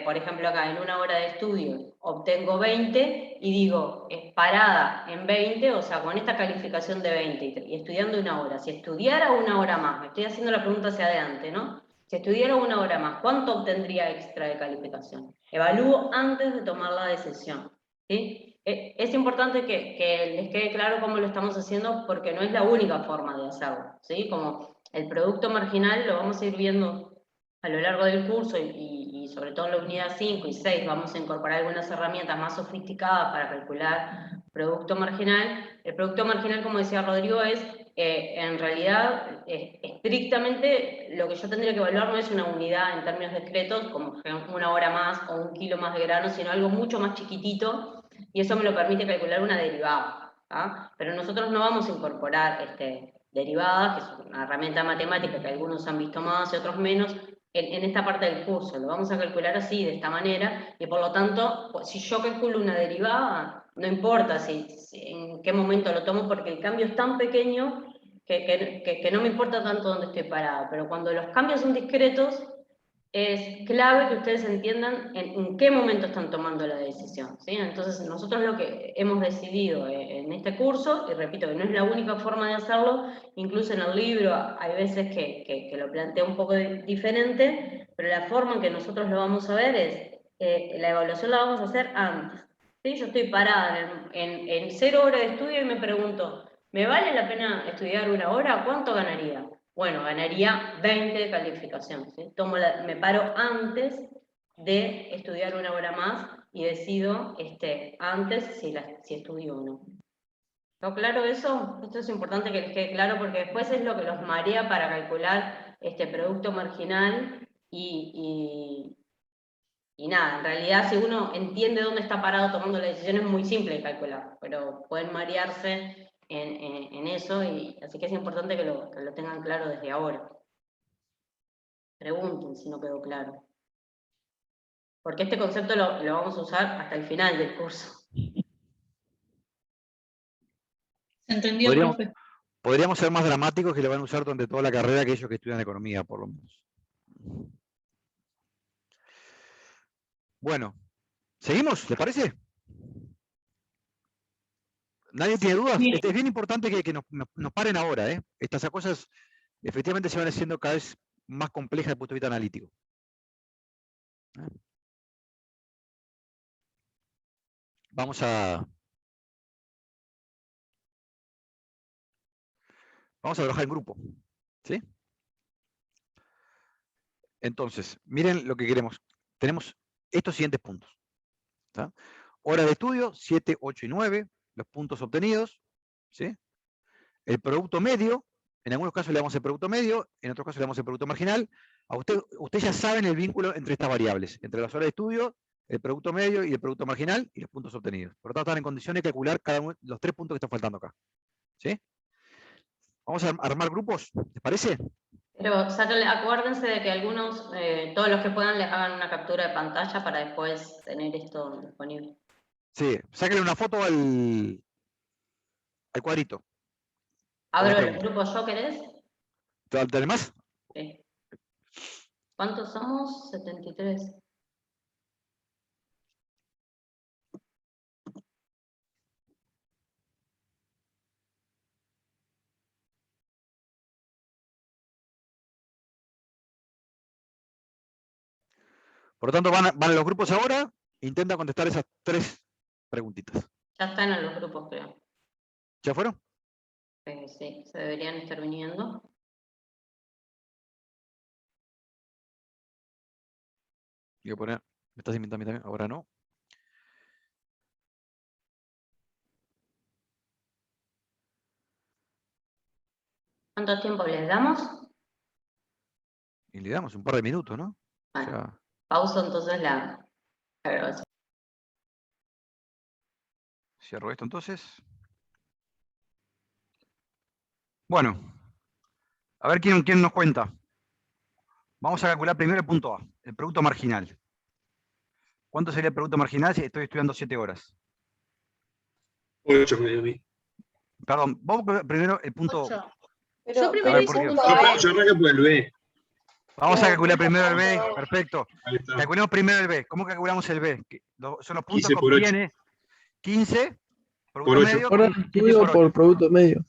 por ejemplo acá, en 1 hora de estudio, obtengo 20, y digo, parada en 20, o sea, con esta calificación de 20, y estudiando 1 hora. Si estudiara 1 hora más, me estoy haciendo la pregunta hacia adelante, ¿no? Si estudiara 1 hora más, ¿cuánto obtendría extra de calificación? Evalúo antes de tomar la decisión. ¿Sí? Es importante que les quede claro cómo lo estamos haciendo, porque no es la única forma de hacerlo. ¿Sí? Como el producto marginal lo vamos a ir viendo a lo largo del curso, y sobre todo en la unidad 5 y 6 vamos a incorporar algunas herramientas más sofisticadas para calcular producto marginal. El producto marginal, como decía Rodrigo, es en realidad estrictamente lo que yo tendría que evaluar no es una unidad en términos discretos, como 1 hora más o 1 kilo más de grano, sino algo mucho más chiquitito, y eso me lo permite calcular una derivada. ¿Ah? Pero nosotros no vamos a incorporar derivadas, que es una herramienta matemática que algunos han visto más y otros menos, en esta parte del curso. Lo vamos a calcular así, de esta manera, y por lo tanto, si yo calculo una derivada, no importa en qué momento lo tomo, porque el cambio es tan pequeño que no me importa tanto dónde estoy parado. Pero cuando los cambios son discretos, es clave que ustedes entiendan en qué momento están tomando la decisión, ¿sí? Entonces, nosotros lo que hemos decidido en este curso, y repito que no es la única forma de hacerlo, incluso en el libro hay veces que lo plantea un poco diferente, pero la forma en que nosotros lo vamos a ver es, la evaluación la vamos a hacer antes. Sí, yo estoy parada en 0 horas de estudio y me pregunto, ¿me vale la pena estudiar 1 hora? ¿Cuánto ganaría? Bueno, ganaría 20 de calificación. ¿Sí? Me paro antes de estudiar 1 hora más y decido antes si estudio o no. ¿Está claro eso? Esto es importante que les quede claro porque después es lo que los marea para calcular este producto marginal y nada, en realidad si uno entiende dónde está parado tomando la decisión es muy simple de calcular, pero pueden marearse en eso, y así que es importante que lo tengan claro desde ahora. Pregunten si no quedó claro. Porque este concepto lo vamos a usar hasta el final del curso. ¿Se entendió, profe? Podríamos ser más dramáticos, que lo van a usar durante toda la carrera aquellos que estudian economía, por lo menos. Bueno, ¿seguimos? ¿Les parece? ¿Nadie tiene dudas? Bien. Es bien importante que nos paren ahora, ¿eh? Estas cosas efectivamente se van haciendo cada vez más complejas desde el punto de vista analítico. Vamos a trabajar en grupo, ¿sí? Entonces, miren lo que queremos. Tenemos estos siguientes puntos. ¿Tá? Hora de estudio, 7, 8 y 9, los puntos obtenidos, ¿sí? El producto medio, en algunos casos le damos el producto medio, en otros casos le damos el producto marginal. Ustedes ya saben el vínculo entre estas variables, entre las horas de estudio, el producto medio y el producto marginal y los puntos obtenidos. Por lo tanto, están en condiciones de calcular cada uno los 3 puntos que están faltando acá. ¿Sí? Vamos a armar grupos, ¿les parece? Pero acuérdense de que algunos, todos los que puedan, les hagan una captura de pantalla para después tener esto disponible. Sí, sáquenle una foto al cuadrito. ¿Abro el grupo yo, querés? ¿Tenés más? Sí. ¿Cuántos somos? 73. Por lo tanto, van a los grupos ahora, intenta contestar esas 3 preguntitas. Ya están en los grupos, creo. ¿Ya fueron? Sí, se deberían estar viniendo. Voy a poner, me estás invitando a mí también, ahora no. ¿Cuánto tiempo les damos? Y le damos un par de minutos, ¿no? Bueno, O sea, pauso entonces la grabación. cierro esto entonces. Bueno, a ver quién nos cuenta. Vamos a calcular primero el punto A, el producto marginal. ¿Cuánto sería el producto marginal si estoy estudiando 7 horas? 8 me dio a mí. Perdón, vamos a primero el punto. Yo primero hice hice un punto Yo arranco por el B. Vamos a calcular primero el B, perfecto. Ahí está. Calculemos primero el B. ¿Cómo calculamos el B? Son los puntos 15 que por 8. obtiene 15, producto Por 8. medio, Hora de 15 estudio por 8. por producto medio.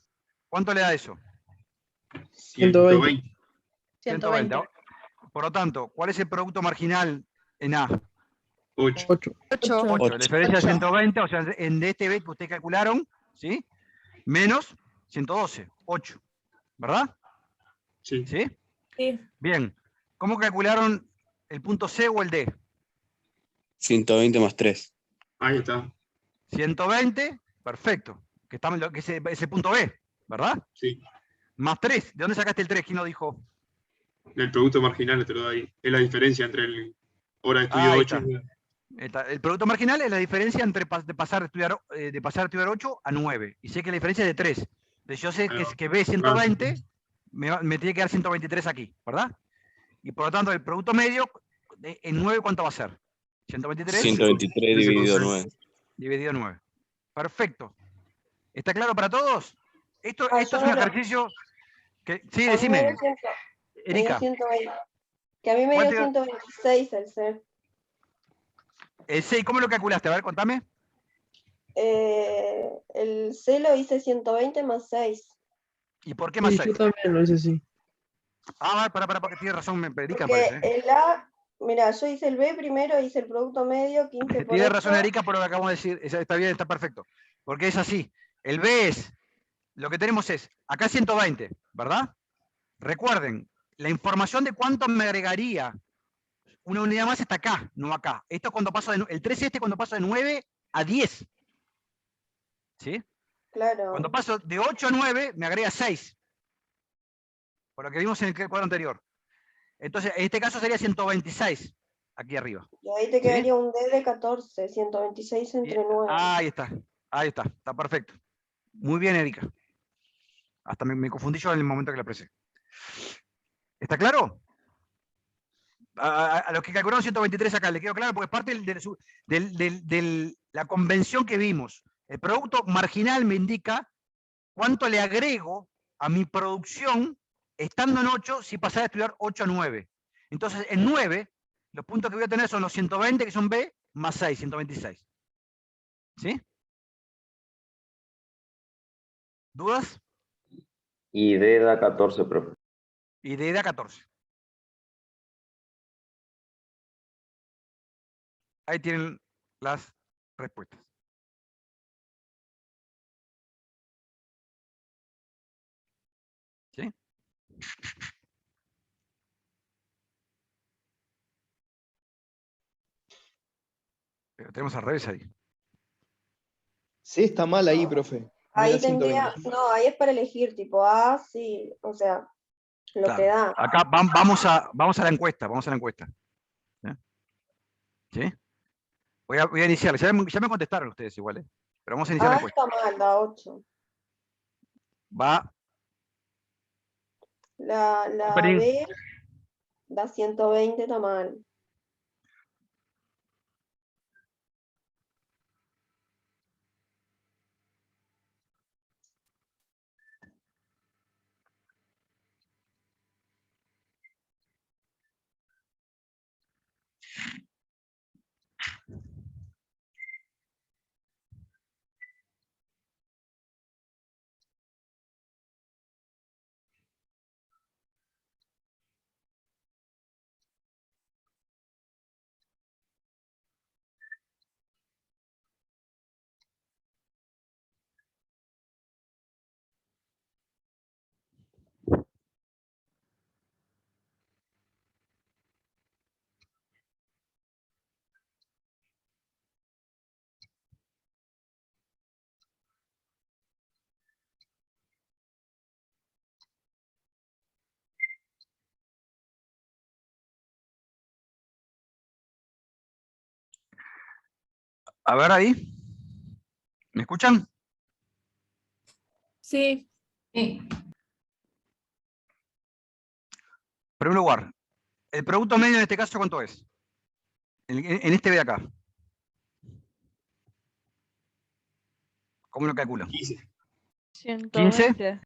¿Cuánto le da eso? 120. 120. Por lo tanto, ¿cuál es el producto marginal en A? 8. 8. 8. La diferencia de 120, o sea, en este B que ustedes calcularon, ¿sí? Menos 112, 8. ¿Verdad? Sí. ¿Sí? Sí. Bien. ¿Cómo calcularon el punto C o el D? 120 más 3. Ahí está. 120, perfecto. Que estamos en lo que es ese punto B, ¿verdad? Sí. Más 3. ¿De dónde sacaste el 3? ¿Quién lo dijo? El producto marginal te lo da ahí. Es la diferencia entre el hora de estudio Ahí 8 está. y El producto marginal es la diferencia entre de pasar a estudiar 8 a 9. Y sé que la diferencia es de 3. Entonces yo sé que B 120 me tiene que dar 123 aquí, ¿verdad? Y por lo tanto el producto medio en 9, ¿cuánto va a ser? 123 123 dividido 9. dividido 9. Perfecto. ¿Está claro para todos? Esto es yo un no lo- ejercicio que... Sí, A mí me decime, dio 100, me dio Erika. 120. Que a mí me dio ¿Cuánto- 126 el ser. El 6, ¿cómo lo calculaste? A ver, contame. El C lo hice 120 más 6. ¿Y por qué más Sí, 6? yo también lo hice así. Ah, para, porque tienes razón, Erika Porque parece. el A Mira, yo hice el B primero, hice el producto medio, 15 por Tiene 8. razón Erika por lo que acabamos de decir, está bien, está perfecto. Porque es así. El B es, lo que tenemos es, acá 120, ¿verdad? Recuerden, la información de cuánto me agregaría una unidad más está acá, no acá. Esto cuando paso el 3 cuando paso de 9 a 10. ¿Sí? Claro. Cuando paso de 8 a 9, me agrega 6. Por lo que vimos en el cuadro anterior. Entonces, en este caso sería 126, aquí arriba. Y ahí te ¿Sí? quedaría un D de 14, 126 entre 9. Ahí está perfecto. Muy bien, Erika. Hasta me confundí yo en el momento que la expresé. ¿Está claro? A los que calcularon 123 acá, ¿le quedó claro? Porque es parte de la convención que vimos. El producto marginal me indica cuánto le agrego a mi producción estando en 8 si pasara a estudiar 8 a 9. Entonces, en 9, los puntos que voy a tener son los 120, que son B, más 6, 126. ¿Sí? ¿Dudas? Y D da 14, profe. Y D da 14. Ahí tienen las respuestas. ¿Sí? Pero tenemos al revés ahí. Sí, está mal ahí, profe. No Ahí era 120. tendría, no, ahí es para elegir, tipo A, sí, o sea, lo Claro. que da. Acá vamos a la encuesta, ¿Sí? ¿Sí? Voy a iniciar. Ya me contestaron ustedes igual, ¿eh? Pero vamos a iniciar la A encuesta. está mal, da 8. Va. La Opening. B da 120, está mal. A ver ahí. ¿Me escuchan? Sí. En primer lugar, el producto medio en este caso, ¿cuánto es? En este de acá. ¿Cómo lo calculan? 15. 120.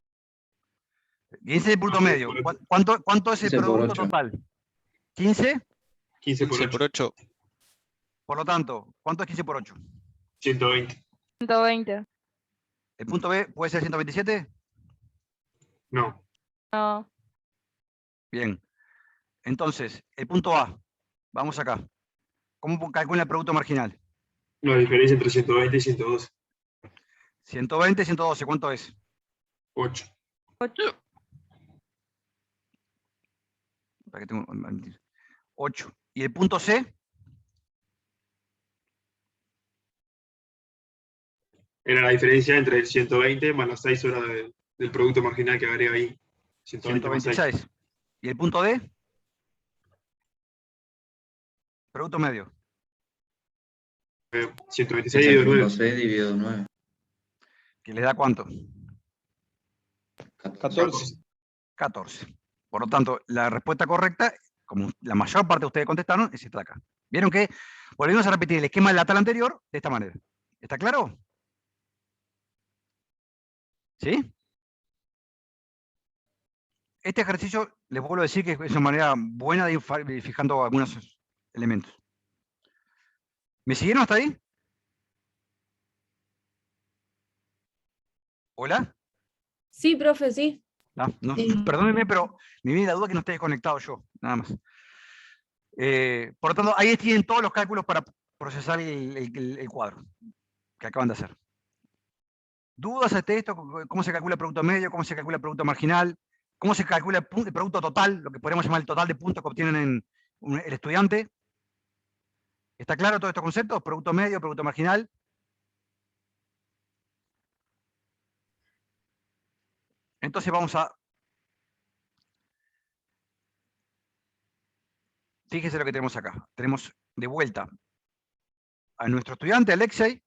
15 es el producto medio. ¿Cuánto es el 15 por producto 8. total? 15. 15 por 15 por 8. Por lo tanto, ¿cuánto es 15 por 8? 120. 120. ¿El punto B puede ser 127? No. No. Bien. Entonces, el punto A. Vamos acá. ¿Cómo calcula el producto marginal? La diferencia entre 120 y 112. 120 y 112, ¿cuánto es? 8. 8. 8. ¿Y el punto C? Era la diferencia entre el 120 más las 6 horas del producto marginal que agrega ahí. 120 más 6. 126. ¿Y el punto D? Producto medio. 126 dividido 9. 6 dividido 9. ¿Que le da cuánto? 14. 14. Por lo tanto, la respuesta correcta, como la mayor parte de ustedes contestaron, es esta de acá. ¿Vieron que volvimos a repetir el esquema de la tabla anterior de esta manera? ¿Está claro? ¿Sí? Este ejercicio, les vuelvo a decir que es una manera buena de ir fijando algunos elementos. ¿Me siguieron hasta ahí? ¿Hola? Sí, profe, sí. No, Sí. perdónenme, pero me viene la duda que no esté desconectado yo, nada más. Por lo tanto, ahí tienen todos los cálculos para procesar el cuadro que acaban de hacer. ¿Dudas ante esto? ¿Cómo se calcula el producto medio? ¿Cómo se calcula el producto marginal? ¿Cómo se calcula el producto total? Lo que podríamos llamar el total de puntos que obtienen el estudiante. ¿Está claro todos estos conceptos? Producto medio, producto marginal. Entonces vamos a... Fíjese lo que tenemos acá. Tenemos de vuelta a nuestro estudiante, Alexei,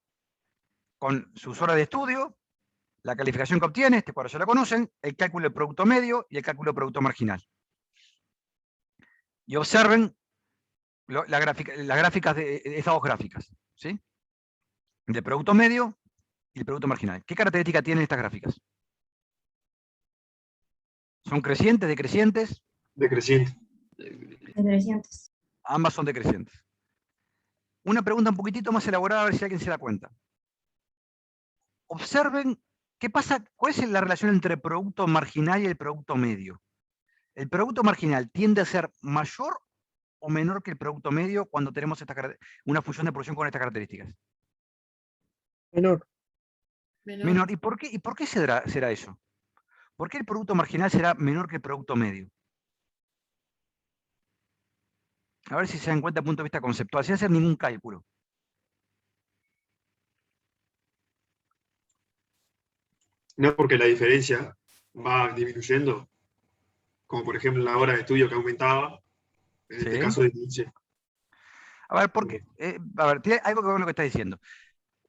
con sus horas de estudio, la calificación que obtiene, este cuadro ya lo conocen, el cálculo del producto medio y el cálculo del producto marginal. Y observen las gráficas de estas dos gráficas, ¿sí? Del producto medio y el producto marginal. ¿Qué características tienen estas gráficas? ¿Son crecientes, decrecientes? Decreciente. Decrecientes. Ambas son decrecientes. Una pregunta un poquitito más elaborada, a ver si alguien se da cuenta. Observen qué pasa, cuál es la relación entre el producto marginal y el producto medio. ¿El producto marginal tiende a ser mayor o menor que el producto medio cuando tenemos una función de producción con estas características? Menor. Menor. ¿Y por qué será eso? ¿Por qué el producto marginal será menor que el producto medio? A ver si se dan cuenta desde el punto de vista conceptual, sin hacer ningún cálculo. No porque la diferencia va disminuyendo, como por ejemplo la hora de estudio que aumentaba, en este caso disminuye. A ver, ¿por qué? A ver, tiene algo que ver con lo que está diciendo.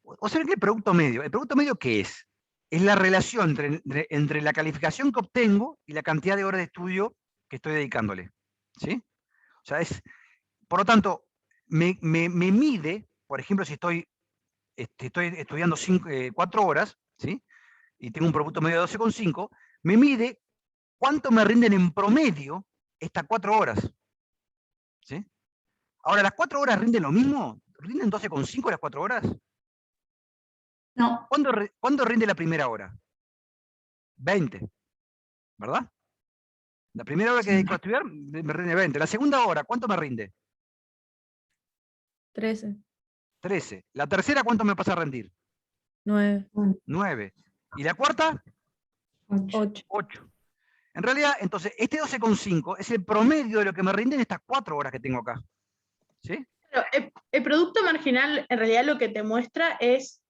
Observen que el producto medio, ¿qué es? Es la relación entre la calificación que obtengo y la cantidad de horas de estudio que estoy dedicándole. ¿Sí? O sea, por lo tanto, me mide, por ejemplo, si estoy estudiando 4 horas, ¿sí? Y tengo un producto medio de 12,5, me mide cuánto me rinden en promedio estas 4 horas. ¿Sí? Ahora, ¿las 4 horas rinden lo mismo? ¿Rinden 12,5 las 4 horas? No. ¿Cuándo rinde la primera hora? 20, ¿verdad? La primera hora que dedico a estudiar me rinde 20. La segunda hora, ¿cuánto me rinde? 13. 13. La tercera, ¿cuánto me pasa a rendir? 9. 9. ¿Y la cuarta? 8. En realidad, entonces, este 12,5 es el promedio de lo que me rinden estas 4 horas que tengo acá. ¿Sí? Pero el producto marginal, en realidad, lo que te muestra es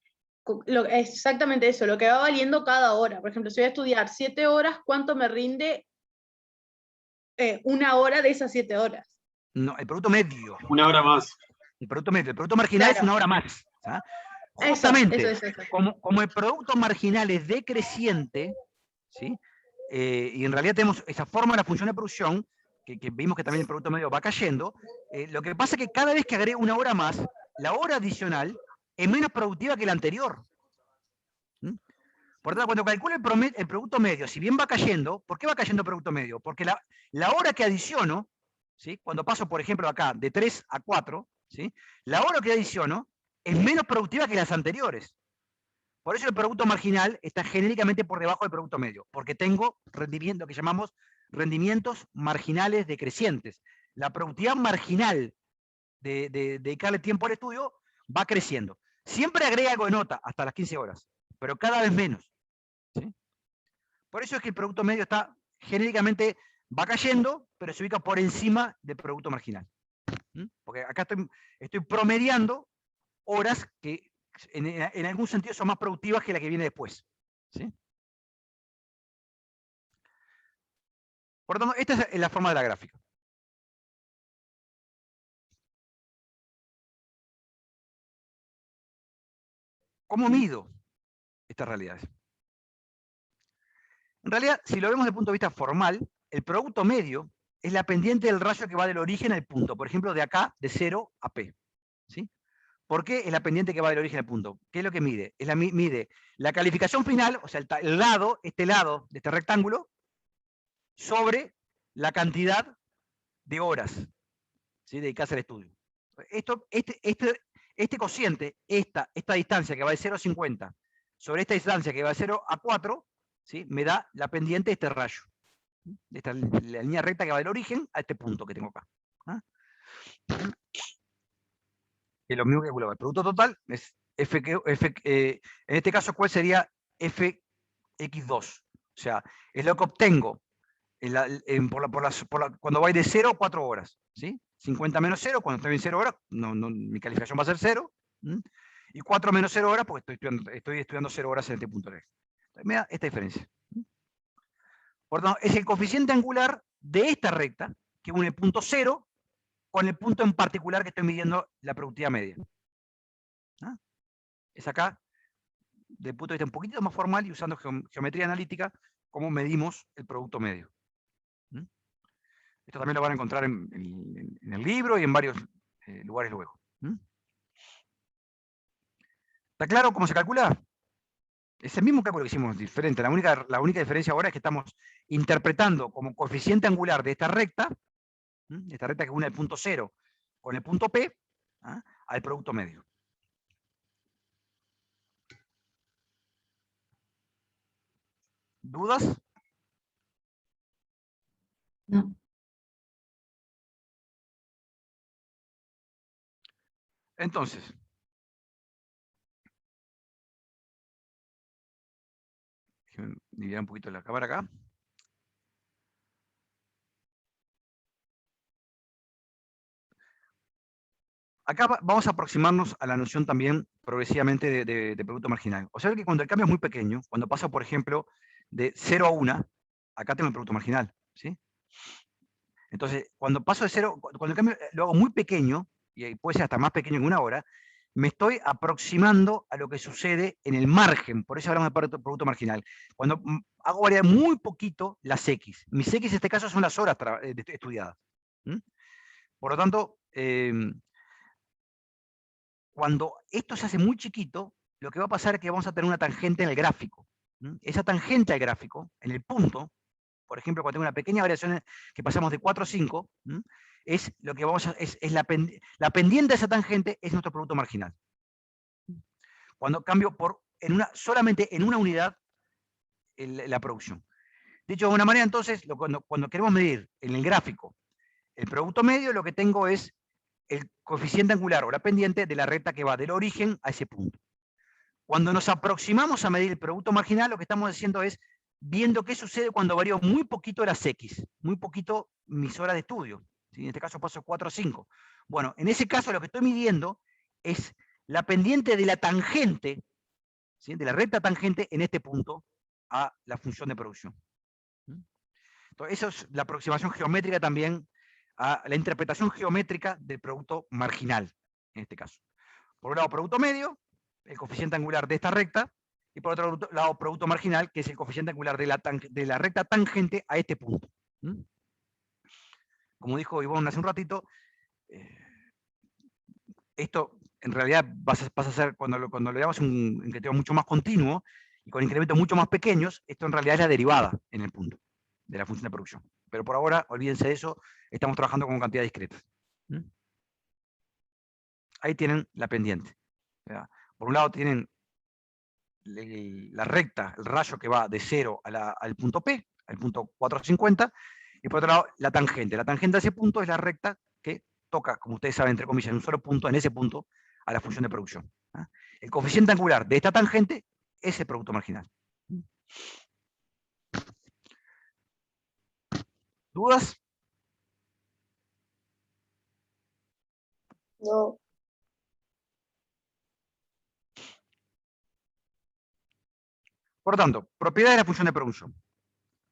exactamente eso, lo que va valiendo cada hora. Por ejemplo, si voy a estudiar 7 horas, ¿cuánto me rinde una hora de esas 7 horas? No, el producto medio. Una hora más. El producto medio. El producto marginal es una hora más. ¿Ah? Justamente, eso. Como el producto marginal es decreciente, ¿sí? Y en realidad tenemos esa forma de la función de producción, que vimos que también el producto medio va cayendo, lo que pasa es que cada vez que agrego una hora más, la hora adicional es menos productiva que la anterior. ¿Mm? Por lo tanto, cuando calculo el producto medio, si bien va cayendo, ¿por qué va cayendo el producto medio? Porque la hora que adiciono, ¿sí? Cuando paso, por ejemplo, acá de 3 a 4, ¿sí? La hora que adiciono es menos productiva que las anteriores. Por eso el producto marginal está genéricamente por debajo del producto medio, porque tengo rendimiento que llamamos rendimientos marginales decrecientes. La productividad marginal de dedicarle tiempo al estudio va creciendo. Siempre agrega algo de nota, hasta las 15 horas, pero cada vez menos. ¿Sí? Por eso es que el producto medio está genéricamente, va cayendo, pero se ubica por encima del producto marginal. ¿Mm? Porque acá estoy promediando horas que en algún sentido son más productivas que la que viene después. ¿Sí? Por lo tanto, esta es la forma de la gráfica. ¿Cómo mido estas realidades? En realidad, si lo vemos desde el punto de vista formal, el producto medio es la pendiente del rayo que va del origen al punto. Por ejemplo, de acá, de 0 a P. ¿Sí? ¿Por qué es la pendiente que va del origen al punto? ¿Qué es lo que mide? Mide la calificación final, o sea, este lado de este rectángulo, sobre la cantidad de horas, ¿sí? dedicadas al estudio. Este cociente, esta distancia que va de 0 a 50, sobre esta distancia que va de 0 a 4, ¿sí? me da la pendiente de este rayo. La línea recta que va del origen a este punto que tengo acá. ¿Ah? Es lo mismo que calculaba. El producto total es en este caso, ¿cuál sería fx2? O sea, es lo que obtengo cuando voy de 0 a 4 horas. ¿Sí? 50 menos 0, cuando estoy en 0 horas, mi calificación va a ser 0. Y 4 menos 0 horas, porque estoy estudiando 0 horas en este punto de. Me da esta diferencia. Por lo tanto, es el coeficiente angular de esta recta que une el punto 0 con el punto en particular que estoy midiendo la productividad media. ¿Ah? Es acá, desde el punto de vista un poquito más formal y usando geometría analítica, cómo medimos el producto medio. Esto también lo van a encontrar en el libro y en varios lugares luego. ¿Está claro cómo se calcula? Es el mismo cálculo que hicimos diferente. La única diferencia ahora es que estamos interpretando como coeficiente angular de esta recta que une el punto 0 con el punto P, al producto medio. ¿Dudas? No. Entonces, déjenme dividir un poquito la cámara acá. Acá vamos a aproximarnos a la noción también progresivamente de producto marginal. O sea que cuando el cambio es muy pequeño, cuando paso, por ejemplo, de 0 a 1, acá tengo el producto marginal. ¿Sí? Entonces, cuando paso de 0, cuando el cambio lo hago muy pequeño, y puede ser hasta más pequeño en 1 hora, me estoy aproximando a lo que sucede en el margen, por eso hablamos de producto marginal. Cuando hago variar muy poquito las X. Mis X en este caso son las horas estudiadas. Por lo tanto, cuando esto se hace muy chiquito, lo que va a pasar es que vamos a tener una tangente en el gráfico. Esa tangente al gráfico, en el punto, por ejemplo, cuando tengo una pequeña variación que pasamos de 4 a 5, es lo que vamos a, es la pendiente de esa tangente es nuestro producto marginal. Cuando cambio solamente en una unidad la producción. Dicho de alguna manera, entonces, cuando queremos medir en el gráfico el producto medio, lo que tengo es el coeficiente angular o la pendiente de la recta que va del origen a ese punto. Cuando nos aproximamos a medir el producto marginal, lo que estamos haciendo es viendo qué sucede cuando varío muy poquito las X, muy poquito mis horas de estudio. ¿Sí? En este caso paso 4 a 5. Bueno, en ese caso lo que estoy midiendo es la pendiente de la tangente, ¿sí? De la recta tangente en este punto a la función de producción. Entonces, eso es la aproximación geométrica también a la interpretación geométrica del producto marginal, en este caso. Por un lado, producto medio, el coeficiente angular de esta recta, y por otro lado, producto marginal, que es el coeficiente angular de la recta tangente a este punto. Como dijo Ivonne hace un ratito, esto en realidad pasa a ser, cuando le damos un incremento mucho más continuo, y con incrementos mucho más pequeños, esto en realidad es la derivada en el punto de la función de producción. Pero por ahora, olvídense de eso, estamos trabajando con cantidades discretas. Ahí tienen la pendiente. Por un lado tienen la recta, el rayo que va de 0 al punto P, al punto 450, y por otro lado la tangente. La tangente a ese punto es la recta que toca, como ustedes saben, entre comillas, en un solo punto, en ese punto, a la función de producción. El coeficiente angular de esta tangente es el producto marginal. ¿Dudas? No. Por lo tanto, propiedades de la función de producción.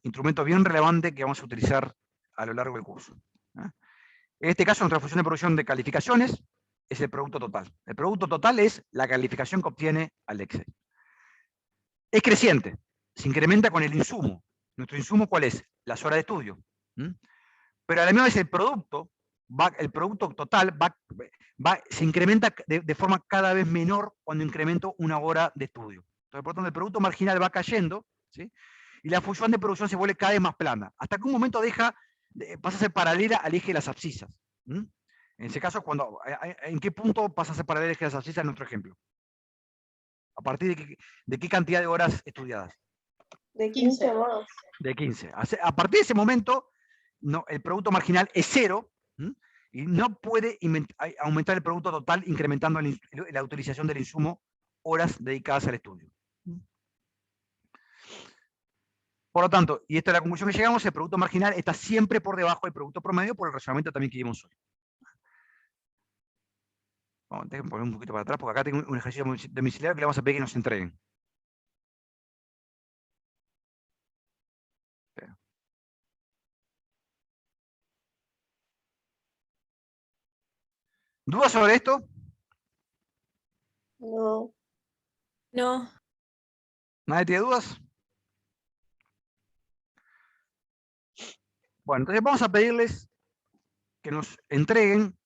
Instrumento bien relevante que vamos a utilizar a lo largo del curso. En este caso, nuestra función de producción de calificaciones es el producto total. El producto total es la calificación que obtiene al Excel. Es creciente, se incrementa con el insumo. ¿Nuestro insumo cuál es? Las horas de estudio. Pero a la misma vez el producto total se incrementa de forma cada vez menor cuando incremento una hora de estudio. Entonces, por lo tanto, el producto marginal va cayendo, ¿sí? Y la función de producción se vuelve cada vez más plana, hasta que un momento pasa a ser paralela al eje de las abscisas. En ese caso, ¿en qué punto pasa a ser paralela al eje de las abscisas en nuestro ejemplo? ¿A partir de qué cantidad de horas estudiadas? De 15 más. De 15. A partir de ese momento, el producto marginal es 0, Y no puede aumentar el producto total incrementando la utilización del insumo, horas dedicadas al estudio. Por lo tanto, y esta es la conclusión que llegamos, el producto marginal está siempre por debajo del producto promedio por el razonamiento también que vimos hoy. Vamos, déjenme poner un poquito para atrás, porque acá tengo un ejercicio domiciliario que le vamos a pedir que nos entreguen. Espera. ¿Dudas sobre esto? No. No. ¿Nadie tiene dudas? Bueno, entonces vamos a pedirles que nos entreguen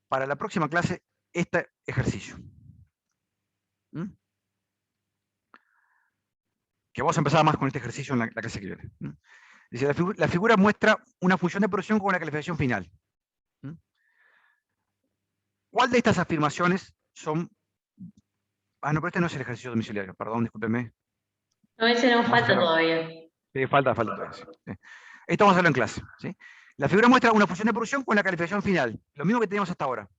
para la próxima clase este ejercicio. Que vamos a empezar más con este ejercicio en la clase que viene. Dice, la figura muestra una función de producción con una calificación final. ¿Cuál de estas afirmaciones son... Ah, no, pero este no es el ejercicio domiciliario, perdón, discúlpenme. No, ese no falta todavía. Sí, falta todavía. Sí. Esto vamos a hacerlo en clase. ¿Sí? La figura muestra una función de producción con la calificación final. Lo mismo que teníamos hasta ahora.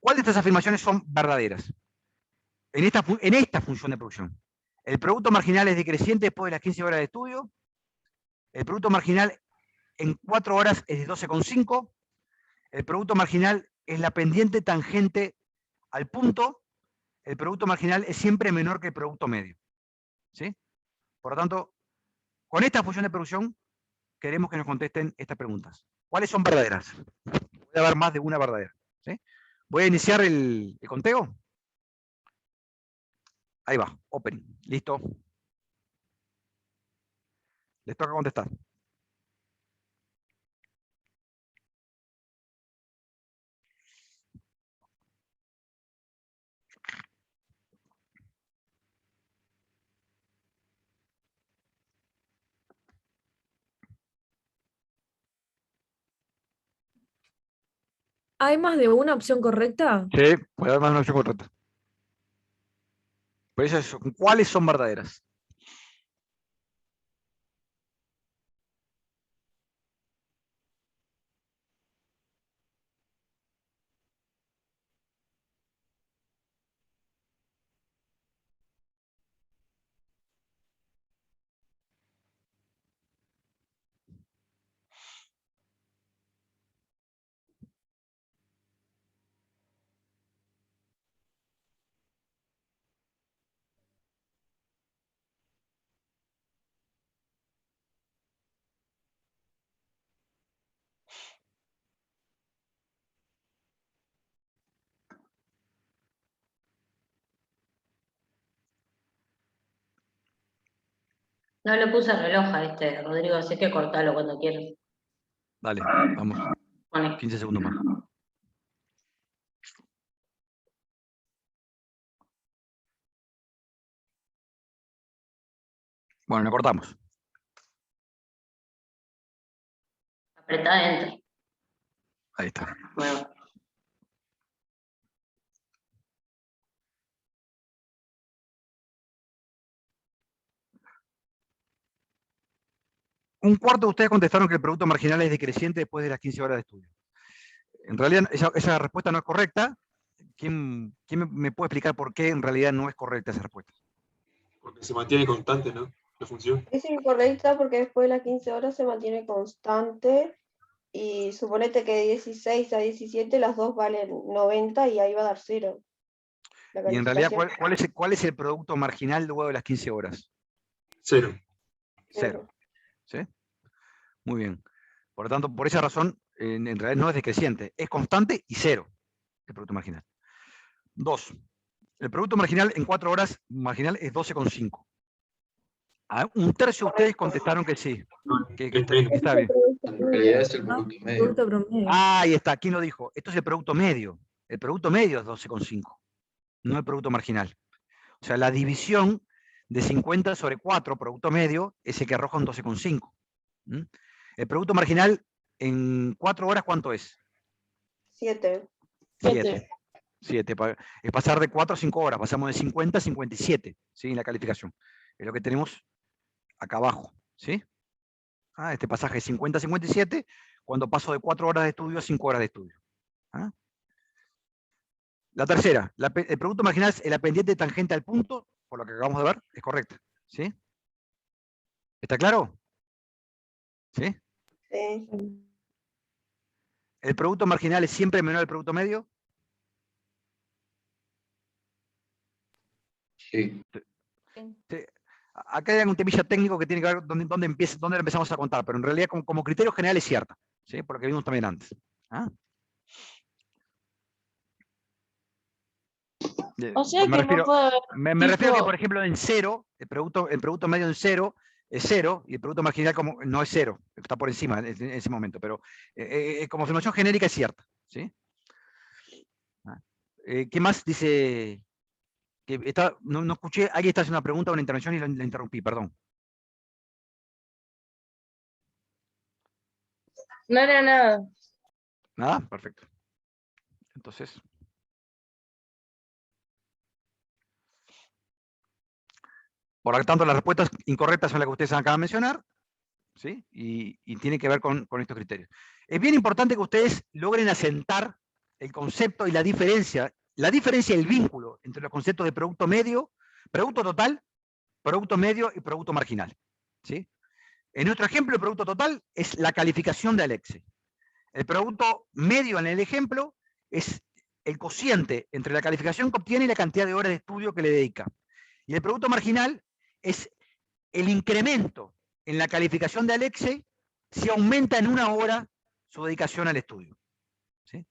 ¿Cuál de estas afirmaciones son verdaderas? En esta función de producción. El producto marginal es decreciente después de las 15 horas de estudio. El producto marginal en 4 horas es de 12,5. El producto marginal es la pendiente tangente al punto. El producto marginal es siempre menor que el producto medio. ¿Sí? Por lo tanto, con esta función de producción, queremos que nos contesten estas preguntas. ¿Cuáles son verdaderas? Voy a dar más de una verdadera. ¿Sí? Voy a iniciar el conteo. Ahí va, opening. Listo. Les toca contestar. ¿Hay más de una opción correcta? Sí, puede haber más de una opción correcta. Por eso, ¿cuáles son verdaderas? No le puse reloj a este, Rodrigo, así que cortalo cuando quieras. Dale, vamos. 15 segundos más. Bueno, le cortamos. Apretá Enter. Ahí está. Bueno. Un cuarto de ustedes contestaron que el producto marginal es decreciente después de las 15 horas de estudio. En realidad, esa respuesta no es correcta. ¿Quién me puede explicar por qué en realidad no es correcta esa respuesta? Porque se mantiene constante, ¿no? La función. Es incorrecta porque después de las 15 horas se mantiene constante y suponete que de 16 a 17 las dos valen 90 y ahí va a dar 0. Y en realidad, ¿cuál es el producto marginal luego de las 15 horas? 0. 0. ¿Sí? Muy bien. Por lo tanto, por esa razón, en realidad no es decreciente, es constante y 0 el producto marginal. 2. El producto marginal en 4 horas marginal es 12,5. Un tercio de ustedes contestaron que sí, que está bien. En realidad es el producto medio. Ah, ahí está, ¿quién lo dijo? Esto es el producto medio. El producto medio es 12,5, no el producto marginal. O sea, la división de 50 sobre 4, producto medio, es el que arroja un 12,5. El producto marginal en 4 horas, ¿cuánto es? 7. 7. Es pasar de 4 a 5 horas, pasamos de 50 a 57, ¿sí? En la calificación. Es lo que tenemos acá abajo, ¿sí? Este pasaje es 50 a 57, cuando paso de 4 horas de estudio a 5 horas de estudio. ¿Ah? La tercera, el producto marginal es la pendiente tangente al punto, por lo que acabamos de ver, es correcta. ¿Sí? ¿Está claro? ¿Sí? Sí. ¿El producto marginal es siempre menor al producto medio? Sí. Sí. Acá hay un temilla técnico que tiene que ver dónde lo empezamos a contar, pero en realidad como criterio general es cierta, ¿sí? Por lo que vimos también antes. ¿Ah? O sea Me que no refiero, puede haber me refiero a que, tipo, por ejemplo, en cero, el producto medio en cero es cero, y el producto marginal como, no es cero, está por encima en ese momento, pero como afirmación genérica es cierta. ¿Sí? Ah. ¿Qué más dice? Que no escuché, alguien está haciendo una pregunta o una intervención y la interrumpí, perdón. no era nada. ¿Nada? Perfecto. Entonces, por lo tanto, las respuestas incorrectas son las que ustedes acaban de mencionar, ¿sí? Y tiene que ver con estos criterios. Es bien importante que ustedes logren asentar el concepto y la diferencia y el vínculo entre los conceptos de producto medio, producto total, producto medio y producto marginal, ¿sí? En nuestro ejemplo, el producto total es la calificación de Alexe. El producto medio en el ejemplo es el cociente entre la calificación que obtiene y la cantidad de horas de estudio que le dedica. Y el producto marginal es el incremento en la calificación de Alexe si aumenta en 1 hora su dedicación al estudio. ¿Sí?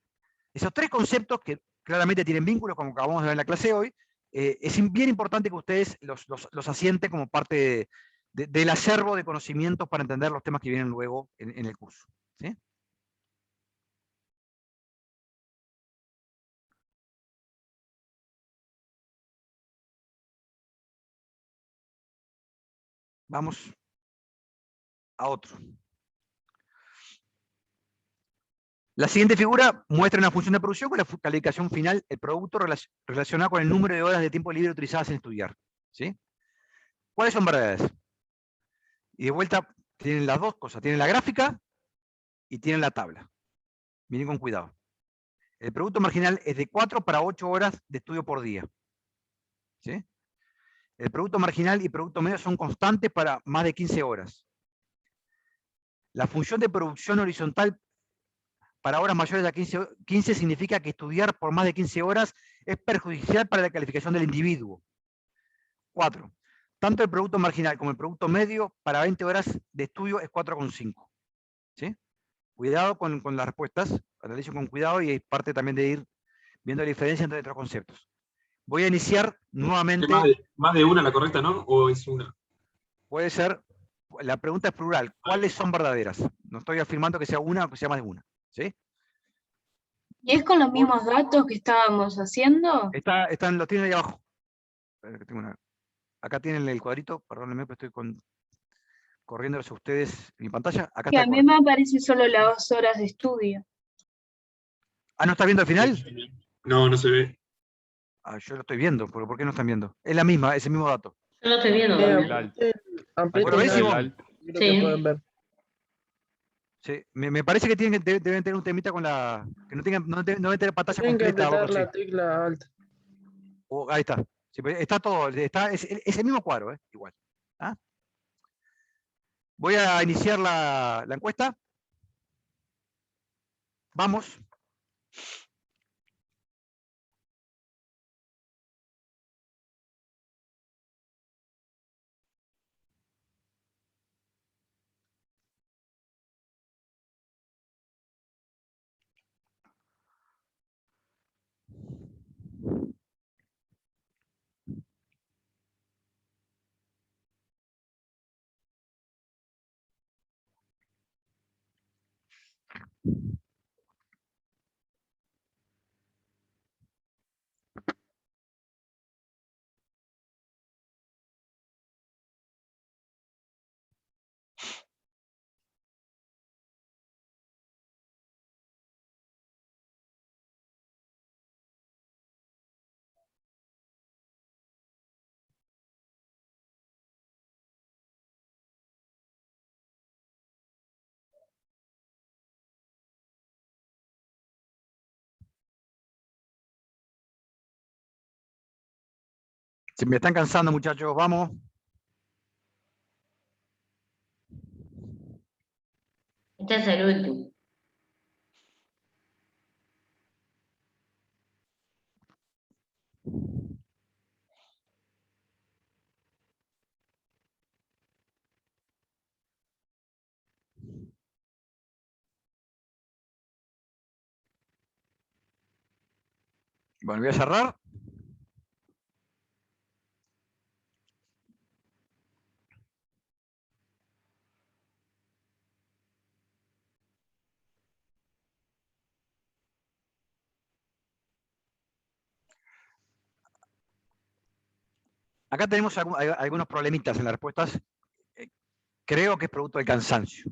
Esos tres conceptos que claramente tienen vínculos, como acabamos de ver en la clase hoy, es bien importante que ustedes los asienten como parte del acervo de conocimientos para entender los temas que vienen luego en el curso. ¿Sí? Vamos a otro. La siguiente figura muestra una función de producción con la calificación final, el producto relacionado con el número de horas de tiempo libre utilizadas en estudiar. ¿Sí? ¿Cuáles son verdades? Y de vuelta tienen las dos cosas, tienen la gráfica y tienen la tabla. Miren con cuidado. El producto marginal es de 4 para 8 horas de estudio por día. ¿Sí? El producto marginal y producto medio son constantes para más de 15 horas. La función de producción horizontal para horas mayores a 15 significa que estudiar por más de 15 horas es perjudicial para la calificación del individuo. 4. Tanto el producto marginal como el producto medio para 20 horas de estudio es 4,5. ¿Sí? Cuidado con las respuestas, analicen con cuidado y es parte también de ir viendo la diferencia entre otros conceptos. Voy a iniciar nuevamente. Más de una la correcta, ¿no? ¿O es una? Puede ser, la pregunta es plural, ¿cuáles son verdaderas? No estoy afirmando que sea una o que sea más de una. ¿Sí? ¿Y es con los mismos datos que estábamos haciendo? Lo tienen ahí abajo. Acá tienen el cuadrito, perdónenme, pero estoy corriendo hacia ustedes en mi pantalla. Acá Que está a el mí cuadrito. me aparece solo las horas de estudio. Ah, ¿no está viendo el final? No, no se ve. Ah, yo lo estoy viendo, pero ¿por qué no están viendo? Es la misma, es el mismo dato. Yo lo estoy viendo también. ¿Lo ves, Simón? Creo que pueden ver. Sí, me parece que deben tener un temita con la. Que no deben tener pantalla Tienen que completa o algo apretar así. la tecla alt. Ahí está. Sí, está todo, es el mismo cuadro, igual. ¿Ah? Voy a iniciar la encuesta. Vamos. Se me están cansando, muchachos, vamos. Este es el último. Bueno, voy a cerrar. Acá tenemos algunos problemitas en las respuestas. Creo que es producto del cansancio.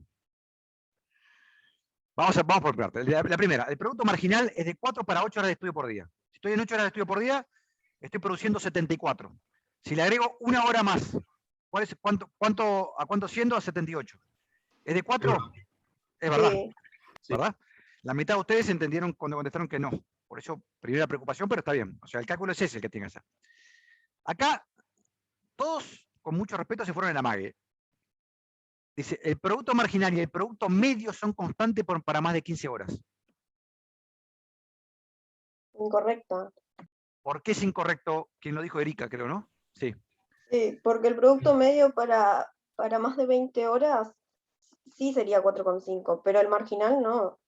Vamos por parte. La primera, el producto marginal es de 4 para 8 horas de estudio por día. Si estoy en 8 horas de estudio por día, estoy produciendo 74. Si le agrego una hora más, ¿a cuánto siendo? A 78. ¿Es de 4? Es verdad. Sí. ¿Verdad? La mitad de ustedes entendieron cuando contestaron que no. Por eso, primera preocupación, pero está bien. O sea, el cálculo es ese el que tiene que hacer. Acá, todos, con mucho respeto, se fueron en la mague. Dice, el producto marginal y el producto medio son constantes para más de 15 horas. Incorrecto. ¿Por qué es incorrecto? ¿Quién lo dijo? Erika, creo, ¿no? Sí. Sí, porque el producto medio para más de 20 horas sí sería 4,5, pero el marginal no,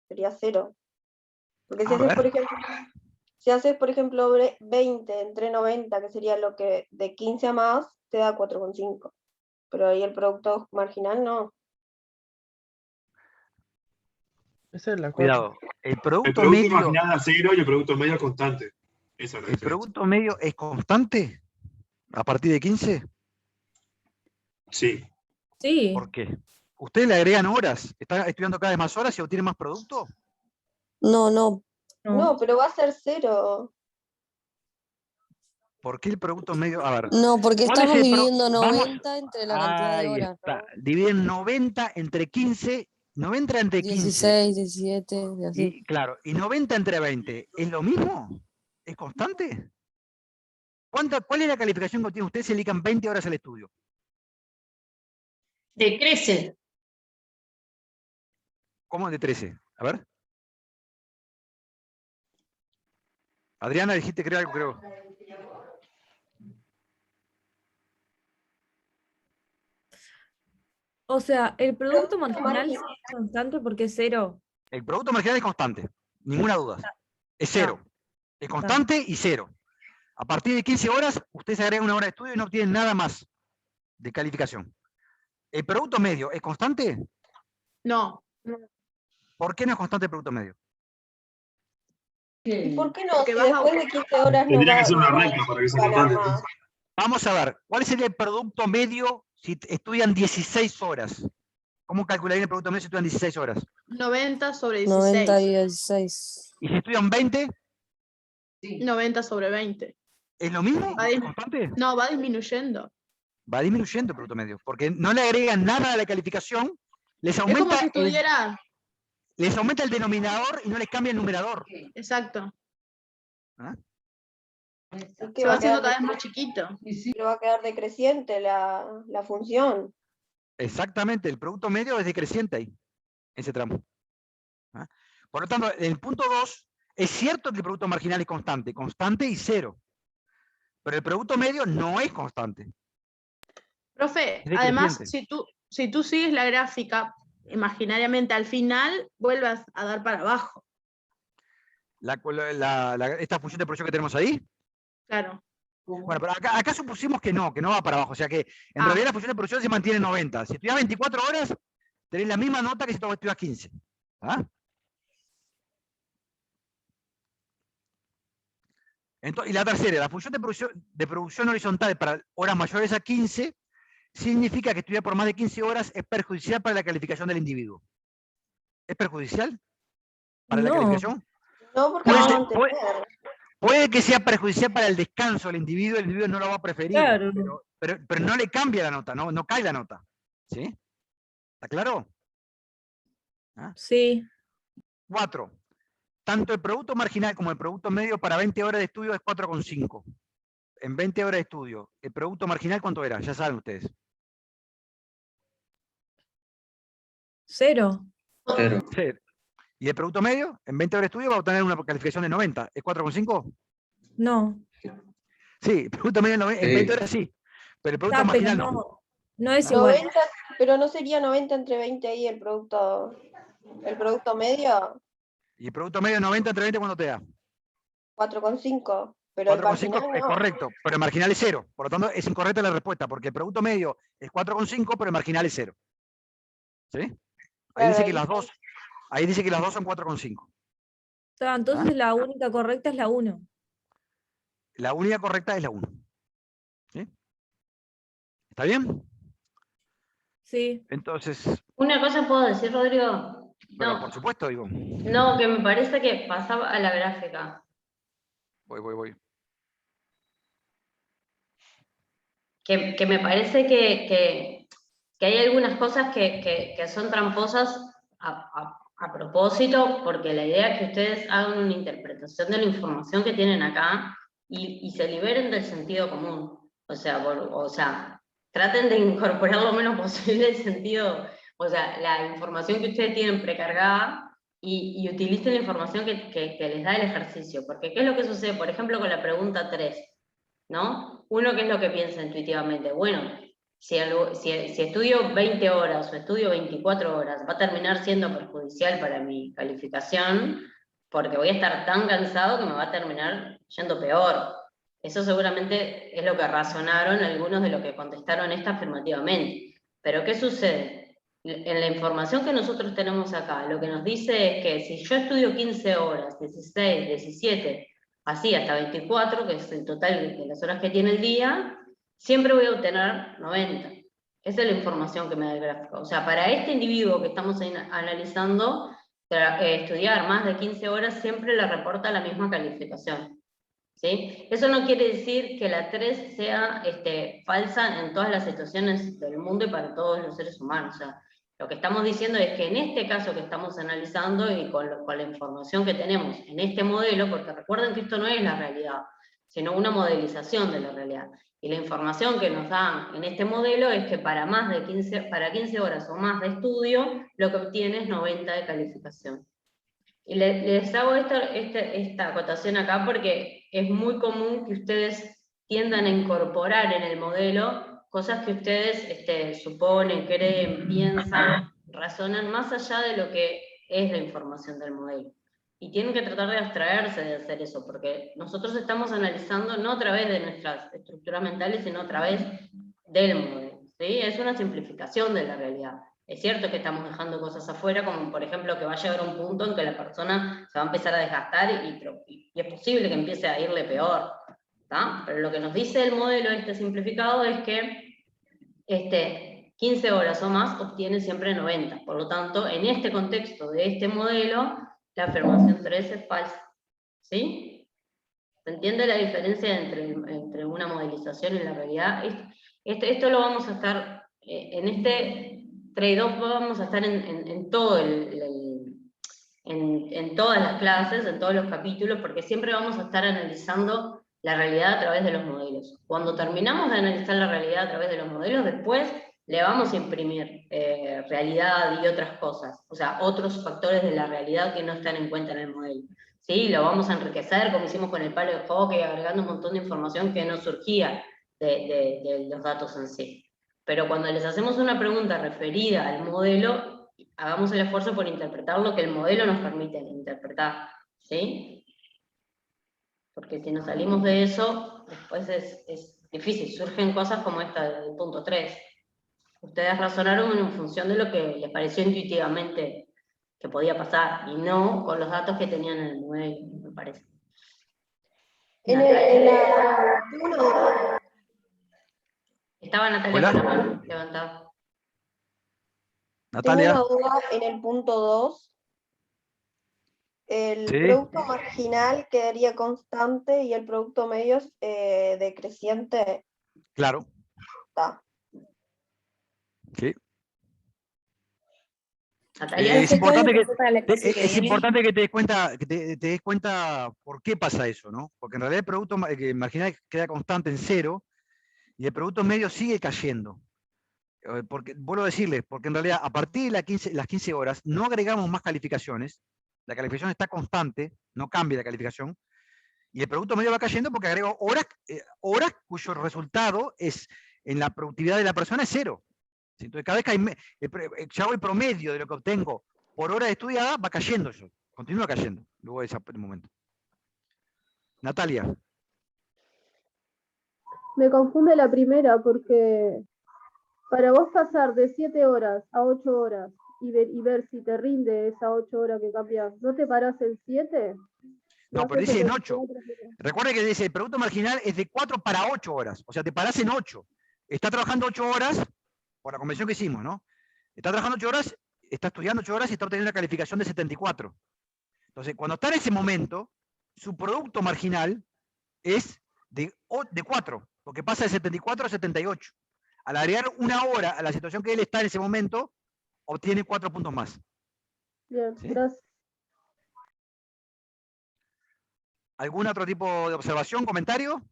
sería 0. Porque si haces, por ejemplo, 20 entre 90, que sería lo que de 15 a más, te da 4,5. Pero ahí el producto marginal no. Esa es la Cuidado. El El producto producto medio. marginal a 0 y el producto medio constante. Esa es la ¿El diferencia. producto medio es constante a partir de 15? Sí. Sí. ¿Por qué? ¿Ustedes le agregan horas? ¿Está estudiando cada vez más horas y obtiene más producto? No, pero va a ser 0. ¿Por qué el producto medio? A ver. No, porque ¿cuál es estamos el dividiendo vamos, 90 entre la cantidad de ahí horas. está. Dividen 90 entre 15, 90 entre 15. 16, 17, y así. Y, claro, y 90 entre 20. ¿Es lo mismo? ¿Es constante? ¿Cuál es la calificación que tienen ustedes si dedican 20 horas al estudio? Decrece. ¿Cómo de 13? A ver. Adriana, dijiste algo, creo. O sea, el producto marginal sí es constante porque es 0. El producto marginal es constante, ninguna duda. Es 0. Es constante y 0. A partir de 15 horas, ustedes agregan una hora de estudio y no obtienen nada más de calificación. ¿El producto medio es constante? No. ¿Por qué no es constante el producto medio? ¿Y por qué no? Porque Si vas a- después de 15 horas no Tendría va, que ser una no va recta para que sea a ganar constante. más. Vamos a ver, ¿cuál sería el producto medio si estudian 16 horas? ¿Cómo calcularían el producto medio si estudian 16 horas? 90 sobre 16. 90 y 16. ¿Y si estudian 20? 90 sobre 20. ¿Es lo mismo? Va ¿Es constante? No, va disminuyendo. Va disminuyendo el producto medio, porque no le agregan nada a la calificación, les Es como aumenta, si estuviera. les aumenta el denominador y no les cambia el numerador. Exacto. ¿Ah? Se va haciendo cada vez más chiquito. Pero va a quedar decreciente la función. Exactamente, el producto medio es decreciente ahí, ese tramo. ¿Ah? Por lo tanto, en el punto 2, es cierto que el producto marginal es constante y 0. Pero el producto medio no es constante. Profe, Es además, decreciente. si tú sigues la gráfica, imaginariamente al final vuelvas a dar para abajo. Esta función de producción que tenemos ahí. Claro. Bueno, pero acá supusimos que no va para abajo. O sea que en realidad la función de producción se mantiene en 90. Si estudias 24 horas, tenés la misma nota que si estudias 15. ¿Ah? Entonces, y la tercera, la función de producción horizontal para horas mayores a 15 significa que estudiar por más de 15 horas es perjudicial para la calificación del individuo. ¿Es perjudicial para la calificación? No, porque va a mantener. Puede que sea perjudicial para el descanso del individuo, el individuo no lo va a preferir, Claro. pero no le cambia la nota, no cae la nota. ¿Sí? ¿Está claro? ¿Ah? Sí. 4. Tanto el producto marginal como el producto medio para 20 horas de estudio es 4,5. en 20 horas de estudio, ¿el producto marginal cuánto era? Ya saben ustedes. 0. Cero. Cero. ¿Y el producto medio? En 20 horas de estudio va a obtener una calificación de 90. ¿Es 4,5? No. Sí, el producto medio en 20 horas sí, pero el producto Pero marginal no. no, no es No. igual. 90, pero no sería 90 entre 20 ahí el producto medio, Y el producto medio 90 entre 20, ¿cuánto te da? 4,5. Pero el 4,5 marginal es no. correcto, pero el marginal es 0. Por lo tanto, es incorrecta la respuesta, porque el producto medio es 4,5, pero el marginal es 0. ¿Sí? Ahí Claro, dice que ahí las dos, ahí dice que las dos son 4,5. Entonces la única correcta es la 1. La única correcta es la 1. ¿Sí? ¿Está bien? Sí. Entonces, Una cosa puedo decir, Rodrigo. pero No, por supuesto, digo. no, que me parece que pasaba a la gráfica. Voy. Que me parece que hay algunas cosas que son tramposas a propósito, porque la idea es que ustedes hagan una interpretación de la información que tienen acá y se liberen del sentido común. O sea, traten de incorporar lo menos posible el sentido, o sea, la información que ustedes tienen precargada y utilicen la información que les da el ejercicio. Porque ¿qué es lo que sucede? Por ejemplo, con la pregunta 3. ¿No? Uno, ¿qué es lo que piensa intuitivamente? Bueno, si estudio 20 horas o estudio 24 horas, va a terminar siendo perjudicial para mi calificación, porque voy a estar tan cansado que me va a terminar yendo peor. Eso seguramente es lo que razonaron algunos de los que contestaron esta afirmativamente. Pero ¿qué sucede? En la información que nosotros tenemos acá, lo que nos dice es que si yo estudio 15 horas, 16, 17, así hasta 24, que es el total de las horas que tiene el día, siempre voy a obtener 90. Esa es la información que me da el gráfico. O sea, para este individuo que estamos analizando, estudiar más de 15 horas siempre le reporta la misma calificación. ¿Sí? Eso no quiere decir que la 3 sea falsa en todas las situaciones del mundo y para todos los seres humanos. O sea, lo que estamos diciendo es que en este caso que estamos analizando y con la información que tenemos en este modelo, porque recuerden que esto no es la realidad, sino una modelización de la realidad. Y la información que nos dan en este modelo es que para 15 horas o más de estudio, lo que obtiene es 90 de calificación. Y les hago esta acotación acá porque es muy común que ustedes tiendan a incorporar en el modelo cosas que ustedes suponen, creen, piensan, razonan más allá de lo que es la información del modelo. Y tienen que tratar de abstraerse de hacer eso, porque nosotros estamos analizando no a través de nuestras estructuras mentales, sino a través del modelo. ¿Sí? Es una simplificación de la realidad. Es cierto que estamos dejando cosas afuera, como por ejemplo que va a llegar un punto en que la persona se va a empezar a desgastar y es posible que empiece a irle peor. ¿Tá? Pero lo que nos dice el modelo simplificado es que 15 horas o más obtiene siempre 90. Por lo tanto, en este contexto de este modelo, la afirmación 3 es falsa. ¿Sí? ¿Se entiende la diferencia entre una modelización y la realidad? Esto lo vamos a estar, en este trade-off vamos a estar en todo en todas las clases, en todos los capítulos, porque siempre vamos a estar analizando la realidad a través de los modelos. Cuando terminamos de analizar la realidad a través de los modelos, después le vamos a imprimir realidad y otras cosas, o sea, otros factores de la realidad que no están en cuenta en el modelo. ¿Sí? Lo vamos a enriquecer, como hicimos con el palo de hockey, agregando un montón de información que no surgía de los datos en sí. Pero cuando les hacemos una pregunta referida al modelo, hagamos el esfuerzo por interpretar lo que el modelo nos permite interpretar, ¿sí? Porque si nos salimos de eso, después es difícil, surgen cosas como esta del punto 3. Ustedes razonaron en función de lo que les pareció intuitivamente que podía pasar, y no con los datos que tenían en el modelo, me parece. Estaba Natalia con la mano levantada. Tengo una Natalia. duda en el punto 2. El Sí. producto marginal quedaría constante y el producto medio decreciente. Claro. Está. Sí. Natalia, Es importante que, la clase que es viene. importante que te des cuenta por qué pasa eso, ¿no? Porque en realidad el producto marginal queda constante en 0 y el producto medio sigue cayendo. Porque, vuelvo a decirles, porque en realidad a partir de las 15 horas no agregamos más calificaciones, la calificación está constante, no cambia la calificación, y el producto medio va cayendo porque agrego horas cuyo resultado es en la productividad de la persona es 0. Entonces cada vez que yo hago el promedio de lo que obtengo por hora estudiada, va cayendo eso, continúa cayendo luego de ese momento. Natalia. Me confunde la primera porque para vos pasar de 7 horas a 8 horas y ver si te rinde esa 8 horas que cambias, ¿no te parás en 7? No, pero dice en 8. Recuerde que dice el producto marginal es de 4 para 8 horas, o sea, te parás en 8. Está trabajando 8 horas, por la convención que hicimos, ¿no? Está trabajando 8 horas, está estudiando 8 horas y está obteniendo una calificación de 74. Entonces, cuando está en ese momento, su producto marginal es de 4, porque pasa de 74 a 78. Al agregar una hora a la situación que él está en ese momento, obtiene 4 puntos más. Bien, ¿Sí? gracias. ¿Algún otro tipo de observación, comentario?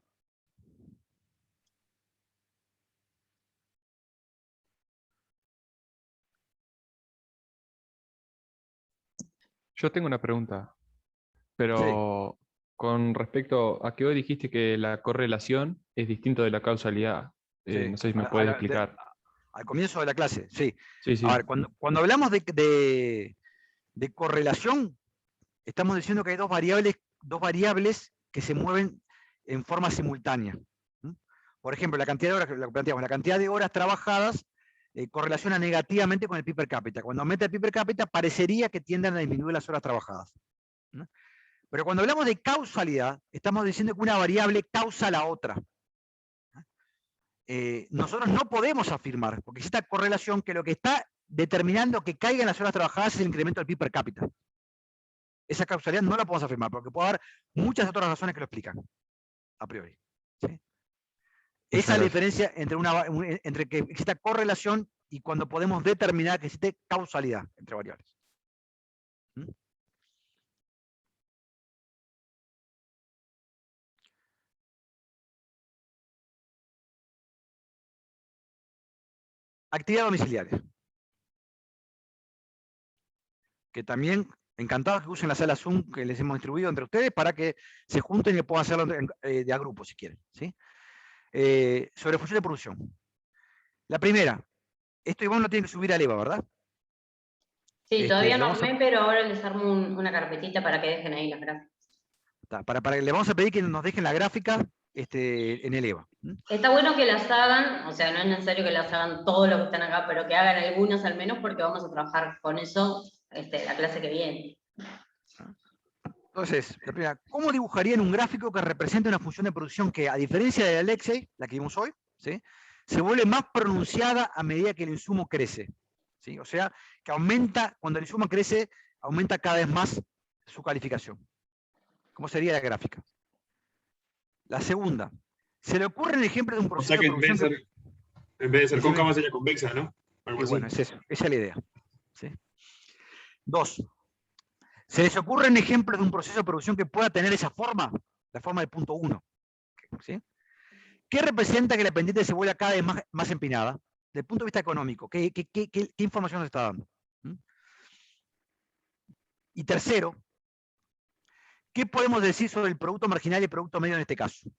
Yo tengo una pregunta, pero con respecto a que hoy dijiste que la correlación es distinto de la causalidad. Sí. No sé si me puedes explicar. Al comienzo de la clase, sí. Sí, sí. A ver, cuando hablamos de correlación, estamos diciendo que hay dos variables que se mueven en forma simultánea. Por ejemplo, la cantidad de horas, lo que planteamos, la cantidad de horas trabajadas correlaciona negativamente con el PIB per cápita. Cuando aumenta el PIB per cápita, parecería que tienden a disminuir las horas trabajadas. Pero cuando hablamos de causalidad, estamos diciendo que una variable causa la otra. Nosotros no podemos afirmar, porque existe esta correlación que lo que está determinando que caigan las horas trabajadas es el incremento del PIB per cápita. Esa causalidad no la podemos afirmar, porque puede haber muchas otras razones que lo explican, a priori. ¿Sí? Esa es la diferencia entre que exista correlación y cuando podemos determinar que existe causalidad entre variables. Actividad domiciliaria. Que también, encantados que usen la sala Zoom que les hemos distribuido entre ustedes para que se junten y puedan hacerlo de a grupo si quieren. ¿Sí? Sobre función de producción. La primera, esto Iván lo tiene que subir al EVA, ¿verdad? Sí, todavía no armé, pero ahora les armo una carpetita para que dejen ahí las gráficas. Le vamos a pedir que nos dejen la gráfica en el EVA. Está bueno que las hagan, o sea, no es necesario que las hagan todos los que están acá, pero que hagan algunas al menos porque vamos a trabajar con eso la clase que viene. Entonces, la primera, ¿cómo dibujarían un gráfico que represente una función de producción que, a diferencia de la Alexei, la que vimos hoy, ¿sí?, se vuelve más pronunciada a medida que el insumo crece? ¿Sí? O sea, que aumenta, cuando el insumo crece, aumenta cada vez más su calificación. ¿Cómo sería la gráfica? La segunda, ¿se le ocurre el ejemplo de un proceso de producción? En vez de ser cóncava sería convexa, ¿no? Algo así. Bueno, es eso, esa es la idea. ¿Sí? 2. ¿Se les ocurre un ejemplo de un proceso de producción que pueda tener esa forma? La forma del punto 1. ¿Sí? ¿Qué representa que la pendiente se vuelva cada vez más empinada? Desde el punto de vista económico, ¿qué información nos está dando? Y tercero, ¿qué podemos decir sobre el producto marginal y el producto medio en este caso?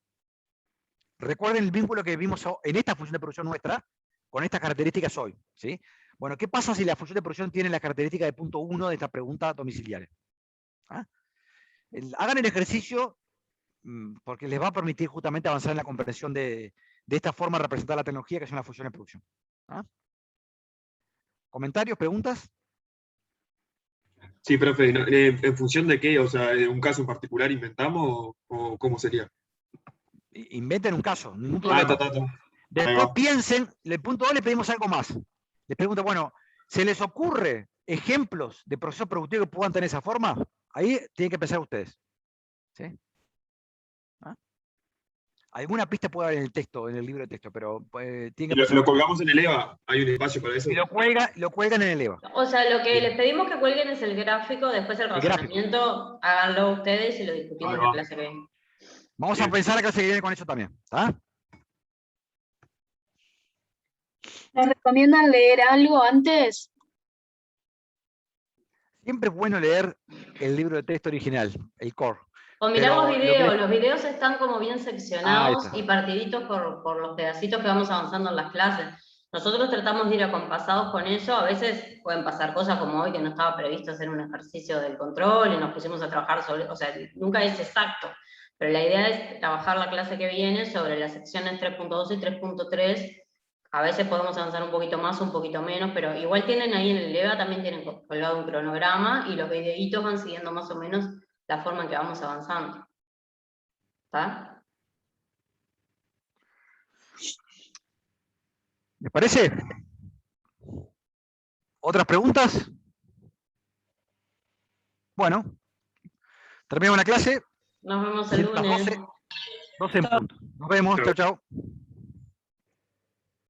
Recuerden el vínculo que vimos en esta función de producción nuestra con estas características hoy. ¿Sí? Bueno, ¿qué pasa si la función de producción tiene las características de punto 1 de esta pregunta domiciliaria? Hagan el ejercicio porque les va a permitir justamente avanzar en la comprensión de esta forma de representar la tecnología que son las funciones de producción. ¿Comentarios, preguntas? Sí, profe, ¿en función de qué? O sea, ¿un caso en particular inventamos o cómo sería? Inventen un caso, ningún problema. Después piensen, el punto 2 le pedimos algo más. Les pregunto, bueno, ¿se les ocurre ejemplos de procesos productivos que puedan tener esa forma? Ahí tienen que pensar ustedes. ¿Sí? Alguna pista puede haber en el texto, en el libro de texto, pero tiene Y que lo colgamos en el EVA, hay un espacio para eso. Y lo cuelgan en el EVA. O sea, lo que les pedimos que cuelguen es el gráfico, después el razonamiento, háganlo ustedes y lo discutimos en la clase que viene. Vamos a pensar la clase que viene con eso también, ¿está? ¿Nos recomiendan leer algo antes? Siempre es bueno leer el libro de texto original, el core. O mirar Pero los videos, los videos están como bien seccionados está. y partiditos por los pedacitos que vamos avanzando en las clases. Nosotros tratamos de ir acompasados con eso, a veces pueden pasar cosas como hoy que no estaba previsto hacer un ejercicio del control y nos pusimos a trabajar sobre, o sea, nunca es exacto, pero la idea es trabajar la clase que viene sobre las secciones 3.2 y 3.3. A veces podemos avanzar un poquito más, un poquito menos, pero igual tienen ahí en el EVA, también tienen colgado un cronograma y los videitos van siguiendo más o menos la forma en que vamos avanzando. ¿Está? ¿Les parece? ¿Otras preguntas? Bueno, terminamos la clase. Nos vemos el Las lunes. 12 en punto. Nos vemos, chao, chao.